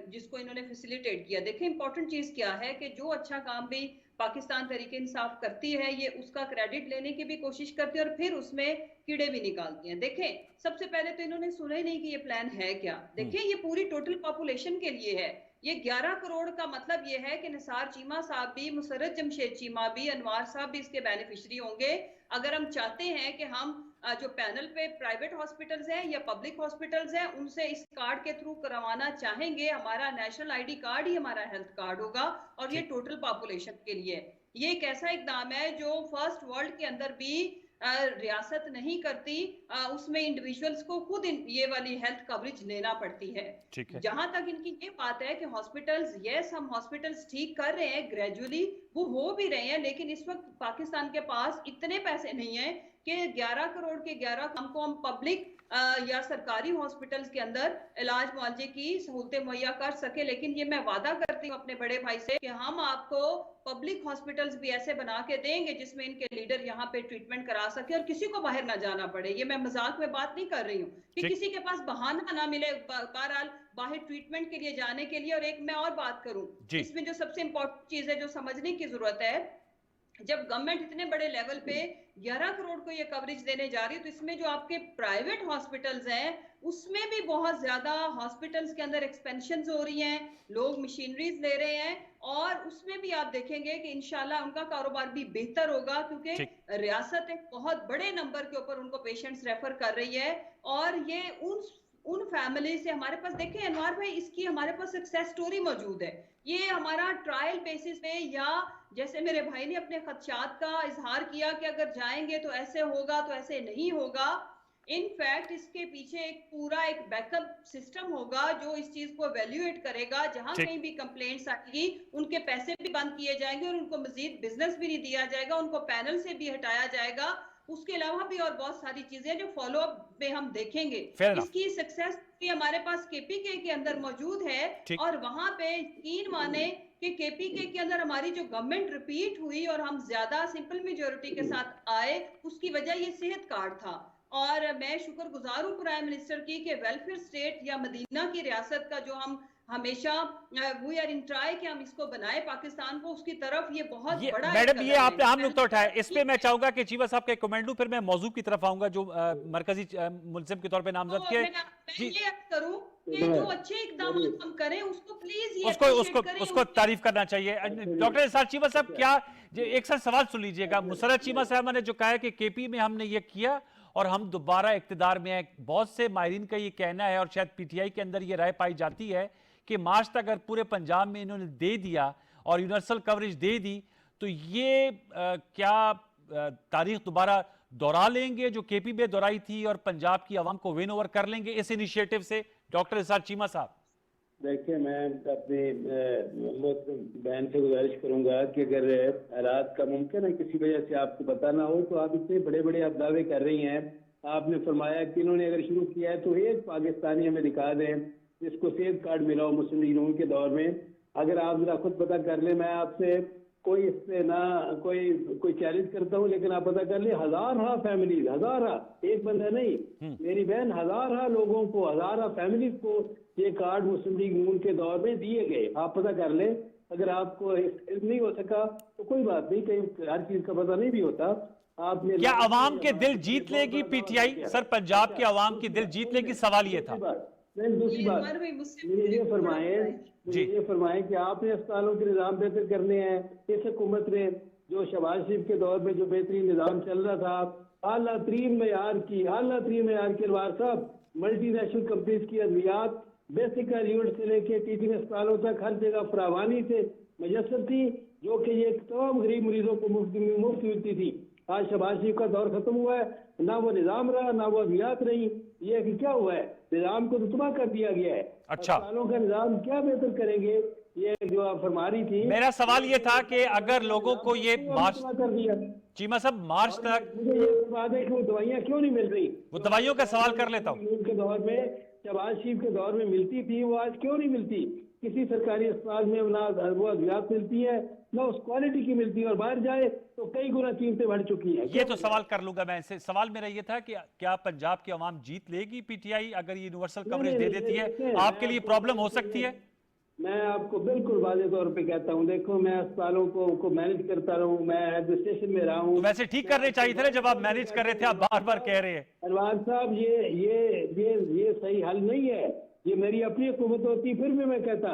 जिसको इन्होंने फैसिलिटेट किया। देखें इंपॉर्टेंट चीज क्या है कि जो अच्छा काम भी पाकिस्तान तहरीक इंसाफ करती है, ये उसका क्रेडिट लेने की भी कोशिश करती है और फिर उसमें कीड़े भी निकालती हैं। देखें सबसे पहले तो इन्होंने सुना ही नहीं कि ये प्लान है क्या। देखें ये पूरी टोटल पॉपुलेशन के लिए है। ये 11 करोड़ का मतलब ये है कि निसार चीमा साहब भी, मुसर्रत जमशेद चीमा भी, अनवार साहब भी इसके बेनिफिशियरी होंगे। अगर हम चाहते हैं कि हम जो पैनल पे प्राइवेट हॉस्पिटल्स हैं या पब्लिक हॉस्पिटल्स हैं उनसे इस कार्ड के थ्रू करवाना चाहेंगे, हमारा नेशनल आईडी कार्ड ही हमारा हेल्थ कार्ड होगा और ये टोटल पॉपुलेशन के लिए। ये एक ऐसा इकदाम है जो फर्स्ट वर्ल्ड के अंदर भी रियासत नहीं करती, उसमें इंडिविजुअल्स को खुद ये वाली हेल्थ कवरेज लेना पड़ती है। जहां तक इनकी ये बात है कि हॉस्पिटल्स, यस हम हॉस्पिटल्स ठीक कर रहे हैं, ग्रेजुअली वो हो भी रहे हैं, लेकिन इस वक्त पाकिस्तान के पास इतने पैसे नहीं है कि 11 करोड़ के 11 हमको हम पब्लिक या सरकारी हॉस्पिटल्स के अंदर इलाज मुआवजे की सहूलतें मुहैया कर सके। लेकिन ये मैं वादा करती हूँ अपने बड़े भाई से कि हम आपको पब्लिक हॉस्पिटल्स भी ऐसे बना के देंगे जिसमें इनके लीडर यहाँ पे ट्रीटमेंट करा सके और किसी को बाहर ना जाना पड़े। ये मैं मजाक में बात नहीं कर रही हूँ कि किसी के पास बहाना ना मिले बहरहाल बाहर ट्रीटमेंट के लिए जाने के लिए। और एक मैं और बात करूँ, इसमें जो सबसे इंपॉर्टेंट चीज है जो समझने की जरूरत है, जब गवर्नमेंट इतने बड़े लेवल पे 11 करोड़ को ये कवरेज देने जा रही है तो इसमें जो आपके प्राइवेट हॉस्पिटल्स हैं उसमें भी बहुत ज्यादा हॉस्पिटल्स के अंदर एक्सपेंशन हो रही हैं, लोग मशीनरीज ले रहे हैं और उसमें भी आप देखेंगे कि इंशाल्लाह उनका कारोबार भी बेहतर होगा क्योंकि रियासत एक बहुत बड़े नंबर के ऊपर उनको पेशेंट्स रेफर कर रही है। और ये उन फैमिली से हमारे पास देखें अनवार भाई, इसकी हमारे पास सक्सेस स्टोरी मौजूद है। ये हमारा ट्रायल बेसिस पे या जैसे मेरे भाई ने अपने खदशात का इजहार किया कि अगर जाएंगे तो ऐसे होगा तो ऐसे नहीं होगा, इनफैक्ट इसके पीछे एक पूरा एक बैकअप सिस्टम होगा जो इस चीज को एवेल्युएट करेगा। जहां कहीं भी कंप्लेंट्स आएगी उनके पैसे भी बंद किए जाएंगे और उनको मजीद बिजनेस भी नहीं दिया जाएगा, उनको पैनल से भी हटाया जाएगा। उसके अलावा भी और बहुत सारी चीजें जो फॉलो अप में हम देखेंगे। इसकी सक्सेस भी हमारे पास केपीके के अंदर मौजूद है और वहां पे यकीन माने कि केपीके के अंदर हमारी जो गवर्नमेंट रिपीट हुई और हम ज्यादा सिंपल मेजोरिटी के साथ आए, उसकी वजह ये सेहत कार्ड था। और मैं शुक्रगुजार हूँ प्राइम मिनिस्टर की कि वेलफेयर स्टेट या मदीना की रियासत का जो हम हमेशा वी आर इन ट्राई कि हम इसको बनाए पाकिस्तान को, उसकी तरफ ये बहुत बड़ा मैडम ये आपने अहम नुकता उठाया, इस पे मैं चाहूंगा कि चीमा साहब के कमेंट लूं, फिर मैं मौजू की तरफ आऊंगा जो मरकजी मुल्जिम के तौर पे नामजद किए। मैं ये करूं कि जो अच्छे इकदाम हम करें उसको प्लीज उसको तारीफ करना चाहिए। डॉक्टर निसार चीमा साहब, क्या एक साथ सवाल सुन लीजिएगा। मुसर्रत चीमा साहब ने जो कहा है कि केपी में हमने ये किया और हम दोबारा इक्तदार में आए, बहुत से माहिरीन का ये कहना है और शायद पीटीआई के अंदर ये राय पाई जाती है कि मार्च तक अगर पूरे पंजाब में इन्होंने दे दिया और यूनिवर्सल कवरेज दे दी तो ये क्या तारीख दोबारा दोहरा लेंगे जो केपी में दोहराई थी और पंजाब की आवाम को विन ओवर कर लेंगे इस इनिशिएटिव से? डॉक्टर निसार चीमा साहब देखिए, मैं अपनी बहन से गुजारिश करूंगा कि अगर हालात का मुमकिन है किसी वजह से आपको पता ना हो तो आप इतने बड़े बड़े आप दावे कर रही हैं। आपने फरमाया कि इन्होंने अगर शुरू किया है तो एक पाकिस्तानी हमें दिखा दें जिसको सेहत कार्ड मिला हो मुस्लिम लीग के दौर में। अगर आप जरा खुद पता कर ले, मैं आपसे कोई इससे ना कोई चैलेंज करता हूँ, लेकिन आप पता कर ले हजारा फैमिलीज, हजारा, एक बंदा नहीं मेरी बहन, हजारा लोगों को, हजारा फैमिलीज को ये कार्ड मुस्लिम लीग नून के दौर में दिए गए। आप पता कर ले अगर आपको इल्म नहीं हो सका तो कोई बात नहीं, कहीं हर चीज का पता नहीं भी होता। आपने क्या अवाम के दिल जीत लेगी पीटीआई? सर पंजाब के अवाम की दिल जीत लेगी, सवाल ये था। दूसरी बात, अनवर भाई मुझसे मुझे ये फरमाए जी। मुझे ये फरमाए कि आपने अस्पतालों के निज़ाम बेहतर करने हैं। इस हुकूमत ने जो शहबाज शरीफ के दौर में जो बेहतरीन निज़ाम चल रहा था, आला तरीन मेयार की अनवार साहब, मल्टीनेशनल कंपनीज की अद्वियात, बेसिक यूनिट से लेके टीचिंग अस्पतालों तक हर जगह फरावानी से मैसर थी, जो कि ये तमाम गरीब मरीजों को मुफ्त मिलती थी। आज शहबाज शरीफ का दौर खत्म हुआ है, ना वो निज़ाम रहा ना वो अद्वियात रही। ये कि क्या हुआ है, निज़ाम को तो तबाह कर दिया गया है। अच्छा। अस्पतालों का निज़ाम क्या बेहतर करेंगे, ये जो आप फरमा रही थी। मेरा सवाल ये था कि अगर लोगों को ये मार्च, तबाह कर दिया। चीमा साहब मार्च तक, मुझे ये बात है कि वो दवाइयाँ क्यों नहीं मिल रही। वो दवाइयों का सवाल कर लेता हूँ। के दौर में, शहबाज शरीफ के दौर में मिलती थी, वो आज क्यों नहीं मिलती। किसी सरकारी अस्पताल में ना वो अद्वियात मिलती है, ना उस क्वालिटी की मिलती है, और बाहर जाए तो कई गुना कीमतें बढ़ चुकी हैं। ये तो सवाल कर लूंगा मैं इसे। सवाल मेरा ये था कि क्या पंजाब की आवाम जीत लेगी पीटीआई अगर ये यूनिवर्सल कवरेज दे देती है? आपके लिए प्रॉब्लम हो सकती है? मैं आपको बिल्कुल वाज़े तौर पे कहता हूँ, देखो मैं अस्पतालों को मैनेज करता रहा हूँ, मैं एडमिनिस्ट्रेशन में रहा हूँ। तो वैसे ठीक करने चाहिए थे ना, जब आप मैनेज कर रहे थे। आप बार बार कह रहे हैं अनवार साहब, ये सही हल नहीं है। ये मेरी अपनी हुकूमत होती फिर भी मैं कहता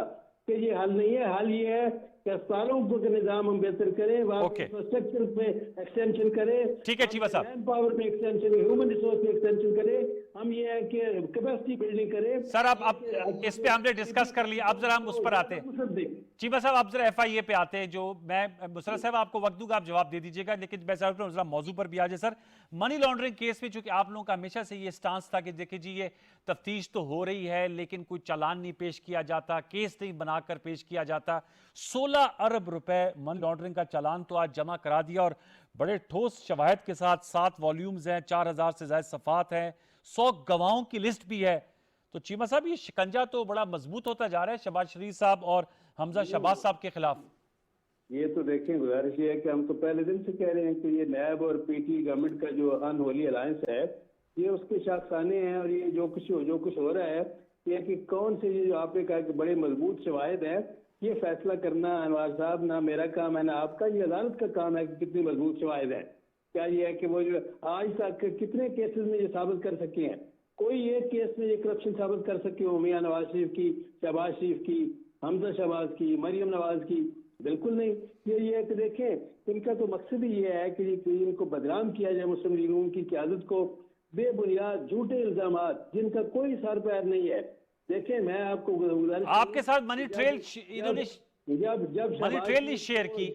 कि ये हल नहीं है। हल ये है कि अस्पतालों का निज़ाम हम बेहतर करें, इंफ्रास्ट्रक्चर पे एक्सटेंशन करें, ठीक है चीमा साहब। मैन पावर में एक्सटेंशन, ह्यूमन रिसोर्स में एक्सटेंशन करें। हम ये है कि कैपेसिटी बिल्डिंग करें। सर अब इस पे हमने डिस्कस कर लिया, अब जरा हम उस पर आते हैं। चीमा साहब आप जरा एफआईए पे आते हैं। जो मैं मुशर्रफ साहब आपको वक्त दूंगा, आप जवाब दे दीजिएगा, लेकिन मैं जरा मौजू पर भी आ जाए। सर मनी लॉन्ड्रिंग केस में चूंकि आप लोगों का हमेशा से ये स्टांस था कि देखिए जी ये तफ्तीश तो हो रही है लेकिन कोई चालान नहीं पेश किया जाता, केस नहीं बनाकर पेश किया जाता। 16 अरब रुपए मनी लॉन्ड्रिंग का चालान तो आज जमा करा दिया, और बड़े ठोस शवाहिद के साथ 7 वॉल्यूम्स हैं, 4000 से ज्यादा सफ़ात हैं, 100 गवाहों की लिस्ट भी है। तो चीमा साहब ये शिकंजा तो बड़ा मजबूत होता जा रहा है शहबाज शरीफ साहब और हमजा शहबाज साहब के खिलाफ। ये तो देखें, गुजारिश ये है कि हम तो पहले दिन से कह रहे हैं कि ये नैब और पीटी गवर्नमेंट का जो अनहोली अलायंस है, ये उसके शाखसाने हैं। और ये जो कुछ हो रहा है, ये कि कौन से, ये जो आपने कहा कि बड़े मजबूत शवाहिद है, ये फैसला करना अनवार साहब ना मेरा काम है ना आपका, ये अदालत का काम है कि कितने मजबूत शवाहिद है। क्या ये है कि वो जो आज तक कितने केसेस में ये साबित कर सके हैं, कोई एक केस में ये करप्शन साबित कर सके हो मियां नवाज शरीफ की, शहबाज शरीफ की, हमजा शहबाज की, मरियम नवाज की? बिल्कुल नहीं। ये है कि देखें, इनका तो मकसद ही ये है कि इनको बदनाम किया जाए, मुस्लिम लीग नून की क़यादत को, बेबुनियाद झूठे इल्जाम जिनका कोई सर पैर नहीं है। देखें मैं आपको आपके साथ मनी ट्रेल इन्होंने मनी ट्रेल नहीं शेयर की।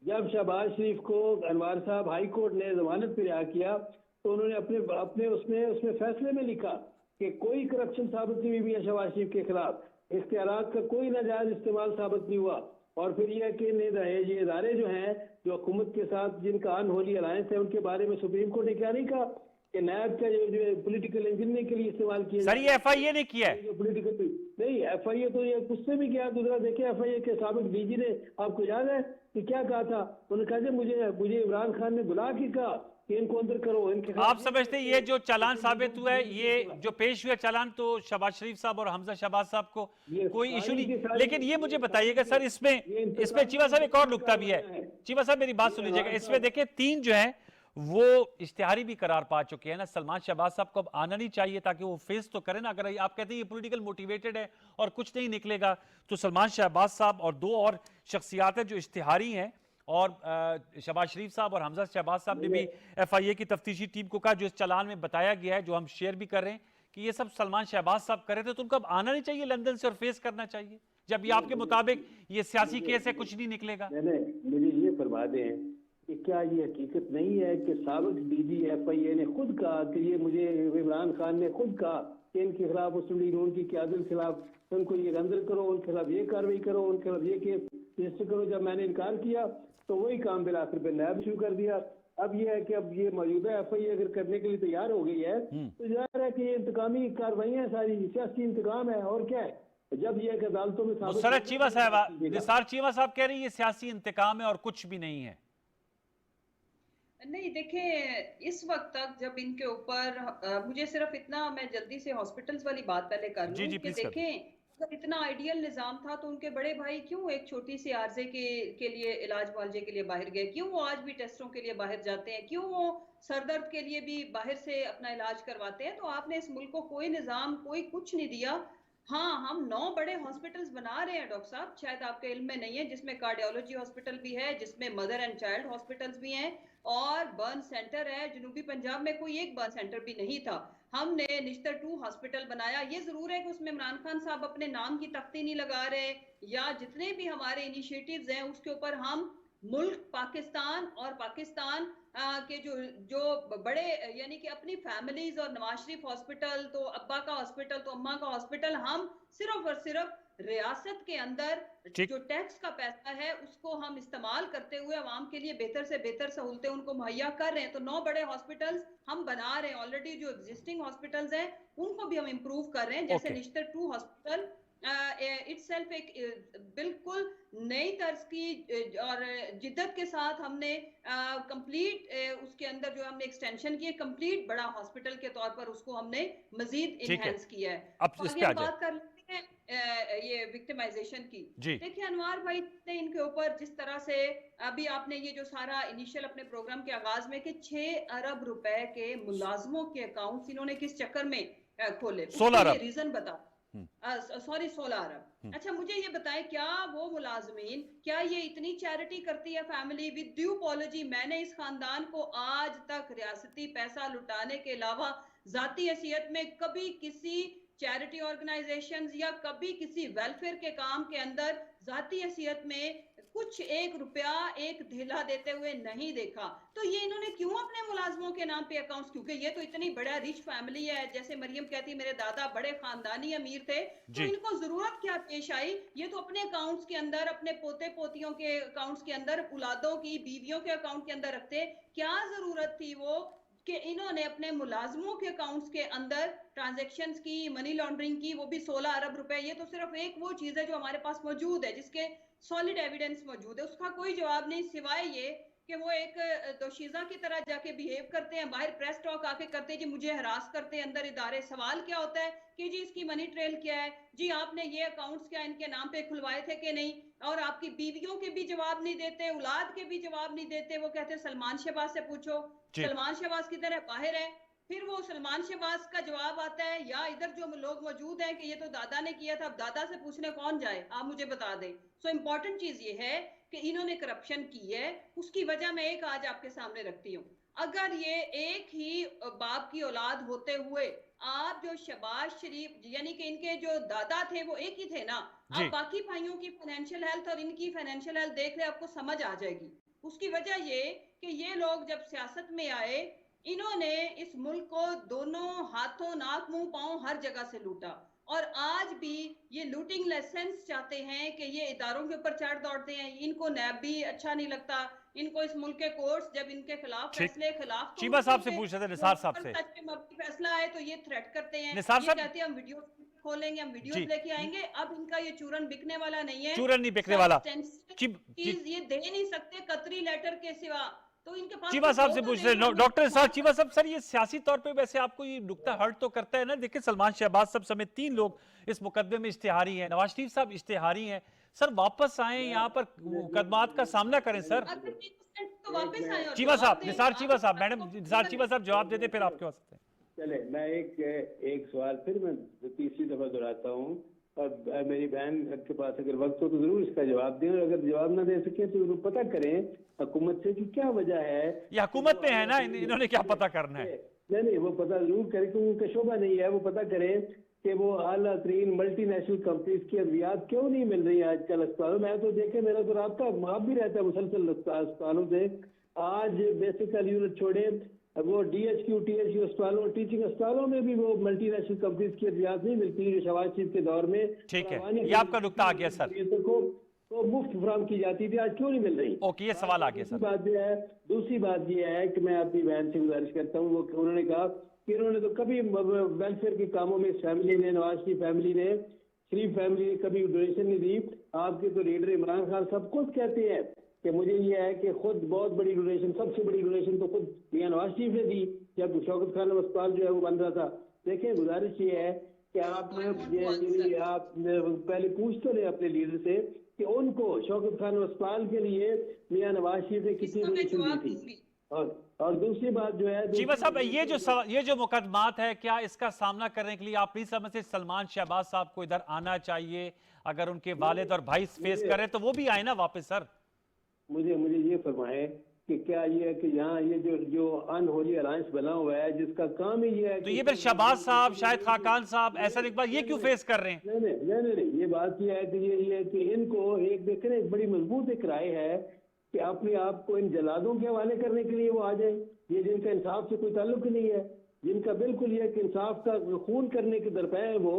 जब शहबाज शरीफ को अनवार साहब हाई कोर्ट ने जमानत पर रिहा किया, तो उन्होंने अपने उसमें फैसले में लिखा कि कोई करप्शन साबित नहीं हुई शहबाज शरीफ के खिलाफ, इख्तियारात का कोई नाजायज इस्तेमाल साबित नहीं हुआ। और फिर यह कि ये इदारे जो हैं जो हुकूमत के साथ जिनका अनहोली अलायंस है, उनके बारे में सुप्रीम कोर्ट ने क्या नहीं कहा कि नैब का जो पॉलिटिकल इंजीनियरिंग के लिए इस्तेमाल किया। सर ये एफआईए ने किया है, जो पॉलिटिकल नहीं, एफआईए तो ये उससे भी किया। दूसरा देखिए, एफआईए के साबिक डीजी ने, आपको याद है कि क्या कहा था? उन्होंने कहा मुझे इमरान खान ने बुला के कहा कि इनको अंदर करो, इनके। आप समझते ये जो चालान साबित हुआ है, ये जो पेश हुआ चालान, तो शहबाज शरीफ साहब और हमजा शहबाज साहब को कोई इशू नहीं। लेकिन ये मुझे बताइएगा सर, इसमें चीमा साहब एक और नुकता भी है। चीमा साहब मेरी बात सुन लीजिएगा। इसमें देखिए 3 जो हैं वो इश्तिहारी भी करार पा चुके हैं ना। सलमान शहबाज साहब को अब आना नहीं चाहिए ताकि वो फेस तो करें ना। अगर आप कहते हैं ये पॉलिटिकल मोटिवेटेड है और कुछ नहीं निकलेगा, तो सलमान शहबाज साहब और 2 और शख्सियात जो इश्तिहारी हैं, और शहबाज शरीफ साहब और हमजा शहबाज साहब ने भी एफआईए की तफ्तीशी टीम को कहा, जो इस चालान में बताया गया है, जो हम शेयर भी कर रहे हैं, कि ये सब सलमान शहबाज साहब कर रहे थे, तो उनको अब आना नहीं चाहिए लंदन से और फेस करना चाहिए, जब ये आपके मुताबिक ये सियासी केस है, कुछ नहीं निकलेगा। मुझे ये फरमा दें कि क्या ये हकीकत नहीं है कि साबिक डीजी एफआईए ने खुद कहा कि ये मुझे इमरान खान ने खुद कहा कि इनके खिलाफ, मुस्लिम लीग नून की क़यादत के खिलाफ, उनको ये अंदर करो, उनके खिलाफ ये कार्रवाई करो, उनके खिलाफ ये केस रजिस्टर करो। जब मैंने इनकार किया तो वही काम बिल आखिर पे नैब शुरू कर दिया। अब ये है कि अब ये मौजूदा एफआईए अगर करने के लिए तैयार हो गई है, तो जाहिर है कि ये इंतकामी कार्रवाइयां सारी सियासी इंतकाम है, और क्या है। जब ये अदालतों में मुशर्रफ चीमा साहब, निसार चीमा साहब कह रही है ये सियासी इंतकाम है और कुछ भी नहीं है। नहीं देखें, इस वक्त तक जब इनके ऊपर मुझे सिर्फ इतना, मैं जल्दी से हॉस्पिटल्स वाली बात पहले कर लूं कि देखें अगर इतना आइडियल निजाम था तो उनके बड़े भाई क्यों एक छोटी सी आरजे के लिए इलाज मुआवजे के लिए बाहर गए? क्यों वो आज भी टेस्टों के लिए बाहर जाते हैं? क्यों वो सरदर्द के लिए भी बाहर से अपना इलाज करवाते हैं? तो आपने इस मुल्क को कोई निजाम, कोई कुछ नहीं दिया। हाँ, हम 9 बड़े हॉस्पिटल्स बना रहे हैं डॉक्टर साहब, शायद आपके इल्म में नहीं है, जिसमें कार्डियोलॉजी हॉस्पिटल भी है, जिसमें मदर एंड चाइल्ड हॉस्पिटल्स भी हैं और बर्न सेंटर है। जनूबी पंजाब में कोई एक बर्न सेंटर भी नहीं था। हमने निश्तर 2 हॉस्पिटल बनाया। ये जरूर है कि उसमें इमरान खान साहब अपने नाम की तख्ती नहीं लगा रहे, या जितने भी हमारे इनिशिएटिव्स हैं उसके ऊपर हम मुल्क पाकिस्तान और पाकिस्तान के जो बड़े, यानी कि अपनी फैमिलीज, और नवाज शरीफ हॉस्पिटल तो अब्बा का हॉस्पिटल तो अम्मा का हॉस्पिटल, हम सिर्फ और सिर्फ रियासत के अंदर जो टैक्स का पैसा है उसको हम इस्तेमाल करते हुए अवाम के लिए बेहतर से बेहतर सहूलतें उनको मुहैया कर रहे हैं। तो 9 बड़े हॉस्पिटल्स हम बना रहे हैं। ऑलरेडी जो एग्जिस्टिंग हॉस्पिटल्स हैं उनको भी हम इंप्रूव कर रहे हैं, जैसे निश्तर 2 हॉस्पिटल इटसेल्फ एक बिल्कुल नई तर्ज की और जिद्दत के साथ हमने कंप्लीट उसके अंदर जो हमने एक्सटेंशन की है, कंप्लीट बड़ा हॉस्पिटल के तौर पर उसको हमने मजीद इनहेंस किया है। अब इस पे आ बात कर लेते हैं ये विक्टिमाइजेशन की। देखिए अनवार भाई ने इनके ऊपर जिस तरह से अभी आपने ये जो सारा इनिशियल अपने प्रोग्राम के आगाज में कि 6 अरब रुपए के मुलाजमों के अकाउंट्स इन्होंने किस चक्कर में खोले, 16 अरब रीजन बता, सॉरी 16 अरब। अच्छा मुझे ये बताएं, क्या वो मुलाजमीन, क्या ये इतनी चैरिटी करती है फैमिली? विद ड्यू अपॉलॉजी, मैंने इस खानदान को आज तक रियासती पैसा लुटाने के अलावा जाती हैसियत में कभी किसी चैरिटी ऑर्गेनाइजेशंस या कभी किसी वेलफेयर के काम के अंदर जाती हैसियत में कुछ 1 रुपया, 1 धेला देते हुए नहीं देखा। तो ये इन्होंने क्यों अपने मुलाजमों के नाम पे अकाउंट्स, क्योंकि ये तो इतनी बड़ा रिच फैमिली है, जैसे मरियम कहती है मेरे दादा बड़े खानदानी अमीर थे, तो इनको जरूरत क्या पेश आई? ये तो अपने अकाउंट्स के अंदर, अपने पोते पोतियों के अकाउंट्स के अंदर, औलादों की, बीवियों के अकाउंट के अंदर रखते। क्या जरूरत थी वो कि इन्होंने अपने मुलाजमों के अकाउंट्स के अंदर ट्रांजैक्शंस की, मनी लॉन्ड्रिंग की, वो भी 16 अरब रुपए? ये तो सिर्फ एक वो चीज है जो हमारे पास मौजूद है, जिसके सॉलिड एविडेंस मौजूद है, उसका कोई जवाब नहीं, सिवाय ये कि वो एक दोशीजा की तरह जाके बिहेव करते हैं, बाहर प्रेस टॉक आके करते हैं, जी मुझे हरास करते हैं अंदर इदारे। सवाल क्या होता है कि जी इसकी मनी ट्रेल क्या है, जी आपने ये अकाउंट्स क्या इनके नाम पे खुलवाए थे कि नहीं, और आपकी बीवियों के भी जवाब नहीं देते, औलाद के भी जवाब नहीं देते। वो कहते हैं सलमान शहबाज से पूछो, सलमान शहबाज की तरह बाहर है। फिर वो सलमान शहबाज का जवाब आता है, या इधर जो लोग मौजूद हैं कि ये तो दादा ने किया था, अब दादा से पूछने कौन जाए, आप मुझे बता दें। सो इम्पोर्टेंट चीज ये है कि इन्होंने करप्शन की है, उसकी वजह मैं एक आज आपके सामने रखती हूँ। अगर ये एक ही बाप की औलाद होते हुए, आप जो शहबाज शरीफ यानी कि इनके जो दादा थे वो एक ही थे ना, आप बाकी भाइयों की फाइनेंशियल हेल्थ और इनकी फाइनेंशियल हेल्थ देख ले, आपको समझ आ जाएगी। उसकी वजह ये कि ये लोग जब सियासत में आए, इन्होंने इस मुल्क को दोनों हाथों, नाक, मुंह, पांव हर जगह से लूटा, और आज भी ये लूटिंग लाइसेंस चाहते हैं कि ये इदारों के ऊपर चढ़ दौड़ते हैं। इनको नैब भी अच्छा नहीं लगता, इनको इस मुल्क के कोर्ट्स जब इनके खिलाफ फैसले, खिलाफ चीमा साहब से पूछ रहे थे, निसार साहब से, फैसला आए तो ये थ्रेट करते हैं, निसार साहब कहते हैं हम वीडियो खोलेंगे, हम वीडियो लेके आएंगे। अब इनका ये चूरन बिकने वाला नहीं है, चूरन नहीं बिकने वाला, चीज ये दे नहीं सकते कतरी लेटर के सिवा। तो इनके पास चीमा साहब से पूछ रहे हैं, डॉक्टर साहब चीमा साहब, सर ये सियासी तौर पे वैसे आपको ये नुकता हर्ट तो करता है ना? देखिए सलमान शहबाज साहब समेत 3 लोग इस मुकदमे में इश्तिहारी हैं, नवाज शरीफ साहब इश्तिहारी हैं, सर वापस आए यहाँ पर मुकदमात का सामना करें सर। तो वापस आए। चीमा साहब, निसार चीमा साहब, मैडम निसार चीमा साहब जवाब देते फिर आपके पास। चले मैं एक सवाल फिर मैं तीसरी दफा दोहराता हूँ, और मेरी बहन के पास अगर वक्त हो तो जरूर इसका जवाब दें, और अगर जवाब ना दे सके तो जरूर पता करें हुकूमत से कि क्या वजह है। ये हुकूमत में है ना, इन्होंने क्या पता करना है? नहीं वो पता जरूर करें, क्योंकि उनका शोभा नहीं है। वो पता करें कि वो आला तरीन मल्टीनेशनल कंपनीज की अद्वियात क्यों नहीं मिल रही आजकल अस्पतालों में। तो देखे मेरा तो राब्ता आप भी रहता है मुसलसल अस्पतालों से। आज बेसिकल यूनिट छोड़े, वो DHQ THQ अस्पतालों, टीचिंग अस्पतालों में भी वो मल्टीनेशनल कंपनीज की अद्वियात नहीं मिलती जो शहबाज शरीफ के दौर में। ठीक है, ये आपका नुकता आ गया सर। तो मुफ्त फराम की जाती थी, आज क्यों नहीं मिल रही? ओके, ये सवाल आ गया सर। दूसरी बात ये है कि मैं अपनी बहन से गुजारिश करता हूँ, वो उन्होंने कहा कि उन्होंने तो कभी वेलफेयर के कामों में इस फैमिली ने, नवाज शरीफ फैमिली ने, शरीफ फैमिली ने कभी डोनेशन नहीं दी। आपके तो लीडर इमरान खान सब कुछ कहते हैं कि मुझे ये है कि खुद बहुत बड़ी डोनेशन, सबसे बड़ी डोनेशन तो खुद मियां नवाज शरीफ ने दी जब शौकत खान अस्पताल जो है वो बन रहा था। देखिए गुजारिश ये है कि आप I want to ये answer. आप पहले पूछ तो रहे अपने लीडर से कि उनको शौकत खान अस्पताल के लिए मियां नवाज शरीफ ने कितनी इसका मैं डोनेशन जवाब दी थी। दूंगी। और दूसरी बात जो है चीमा साहब, ये जो मुकदमात है, क्या इसका सामना करने के लिए आप नहीं समझते सलमान शहबाज साहब को इधर आना चाहिए? अगर उनके वालिद और भाई फेस करें तो वो भी आए ना वापस सर। मुझे मुझे ये फरमाए कि क्या ये है कि यहाँ ये जो अनहोली अलायंस बना हुआ है जिसका काम ही ये है तो ये फिर शहबाज साहब, शाहिद खाकान साहब, ऐसा इकबाल ये क्यों फेस कर रहे हैं? नहीं, ये बात ये है कि ये है कि इनको एक देखें एक बड़ी मजबूत एक राय है कि अपने आप को इन जलादों के हवाले करने के लिए वो आ जाए, ये जिनका इंसाफ से कोई ताल्लुक ही नहीं है, जिनका बिल्कुल ये कि इंसाफ का खून करने के दरपे है वो।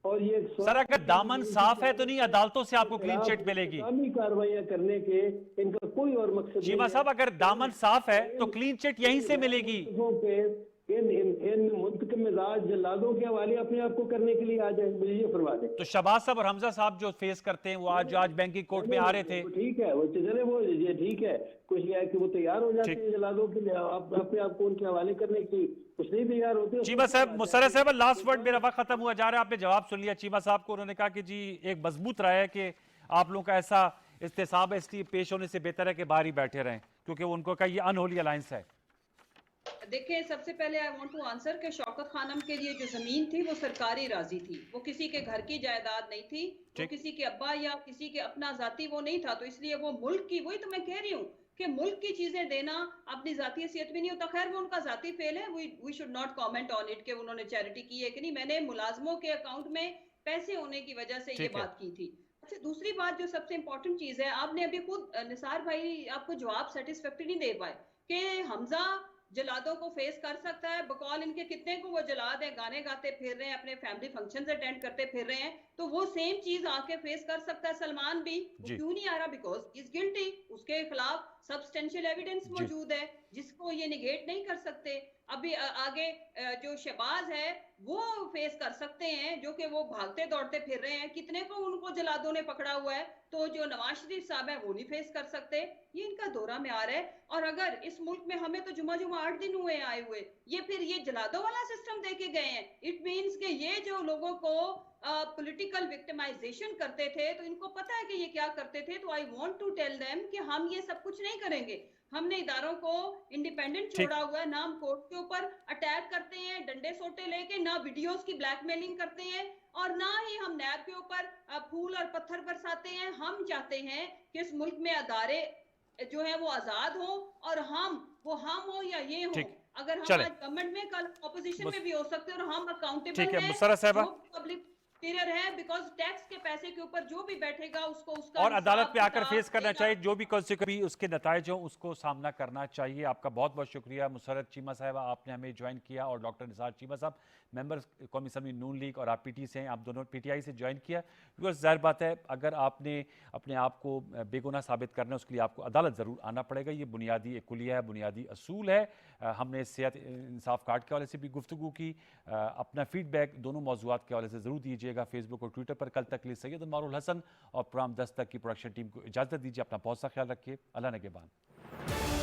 और ये सर अगर दामन साफ है तो नहीं अदालतों से आपको क्लीन चिट मिलेगी? इस्लामी कार्रवाइयां करने के इनका कोई और मकसद नहीं चीमा है। साहब, अगर दामन साफ है तो क्लीन चिट यहीं से मिलेगी। इन मुंतकम मिजाज जल्लादों के हवाले अपने आप को करने के लिए आ जाए, मुझे ये फरमा दे। तो शहबाज साहब और हमजा साहब जो फेस करते हैं वो आज बैंकिंग कोर्ट में आ रहे थे। ठीक है, वो चले वो ये ठीक है, कुछ ये है कि वो तैयार हो जाते ठीक। हैं जल्लादों के लिए अपने आप को उनके हवाले करने की, कुछ नहीं तैयार होते। चीमा साहब, मुसर्रफ साहब, लास्ट वर्ड, मेरा वक्त खत्म हुआ जा रहा है, आपने जवाब सुन लिया। चीमा साहब को उन्होंने कहा कि जी एक मजबूत राय है कि आप लोगों का ऐसा इस्तेसाब है, इसलिए पेश होने से बेहतर है कि बाहर ही बैठे रहें, क्योंकि उनको का ये अनहोली अलायंस है। देखिए, सबसे पहले आई वांट टू आंसर कि शौकत खानम के लिए जो जमीन थी वो सरकारी राजी थी, वो किसी के घर की जायदाद नहीं थी, वो किसी के अब्बा या किसी के अपना जाती वो नहीं था, तो इसलिए वो मुल्क की, वही तो मैं कह रही हूँ कि मुल्क की चीजें देना अपनी जाती हैसियत में नहीं होता। खैर वो उनका जाती फेल है, we should not comment on it कि उन्होंने चैरिटी की है कि नहीं। मैंने मुलाजमों के अकाउंट में पैसे होने की वजह से ये बात की थी। अच्छा, दूसरी बात जो सबसे इंपॉर्टेंट चीज है, आपने अभी खुद निसार भाई आपको जवाब सेटिस्फैक्टरी नहीं दे पाए कि हमजा जलादों को फेस कर सकता है, बकौल इनके कितने को वो जलाद है, गाने गाते फिर रहे हैं, अपने फैमिली फंक्शंस अटेंड करते फिर रहे हैं, तो वो सेम चीज आके फेस कर सकता है सलमान भी। वो क्यों नहीं आ रहा? बिकॉज इज गिल्टी, उसके खिलाफ सब्सटेंशियल एविडेंस मौजूद है जिसको ये निगेट नहीं कर सकते। अभी आगे जो शहबाज है वो फेस कर सकते हैं, जो कि वो भागते दौड़ते फिर रहे हैं, कितने को उनको जलादों ने पकड़ा हुआ है, तो जो नवाज शरीफ साहब है वो नहीं फेस कर सकते। ये इनका दौरा में आ रहा है। और अगर इस मुल्क में हमें तो जुमा 8 दिन हुए आए हुए, ये फिर ये जलादों वाला सिस्टम देके गए हैं, इट मींस कि ये जो लोगों को पॉलिटिकल विक्टिमाइजेशन करते थे, तो इनको पता है कि ये क्या करते थे। तो I want to tell them कि हम ये सब कुछ नहीं करेंगे। हमने इदारों को इंडिपेंडेंट छोड़ा हुआ है, ना हम कोर्ट के ऊपर अटैक करते हैं डंडे सोटे लेके, ना वीडियोस की ब्लैकमेलिंग करते हैं, और ना ही हम नैब के ऊपर फूल और पत्थर बरसाते हैं। हम चाहते हैं कि इस मुल्क में अदारे जो है वो आजाद हो, और हम हो या ये हो, अगर हम आज गवर्नमेंट में, कल ऑपोजिशन में भी हो सकते हैं, और हम अकाउंटेबल हैं। मुसर्रफ साहिबा, पब्लिक फेलियर है, बिकॉज टैक्स के पैसे के ऊपर जो भी बैठेगा उसको उसका और अदालत पे आकर फेस करना चाहिए, जो भी कभी उसके नताइज हो उसको सामना करना चाहिए। आपका बहुत बहुत शुक्रिया मुसर्रत चीमा साहिबा, आपने हमें ज्वाइन किया, और डॉक्टर निसार चीमा साहब, मेंबर कौमी असम्बली नून लीग, और आप पीटी से हैं, आप दोनों पीटीआई से ज्वाइन किया। बिकॉज जाहिर बात है, अगर आपने अपने आप को बेगुनाह साबित करना है, उसके लिए आपको अदालत ज़रूर आना पड़ेगा। ये बुनियादी एक कुलिया है, बुनियादी असूल है। हमने सेहत इंसाफ कार्ड के हवाले से भी गुफ्तगू की। अपना फीडबैक दोनों मौज़ूआत के हवाले से ज़रूर दीजिएगा फेसबुक और ट्विटर पर। कल तक के लिए सैयद अनवारुल हसन और प्रोग्राम 10 तक की प्रोडक्शन टीम को इजाज़त दीजिए। अपना बहुत सा ख्याल रखिए। अल्लाह ने के बाद।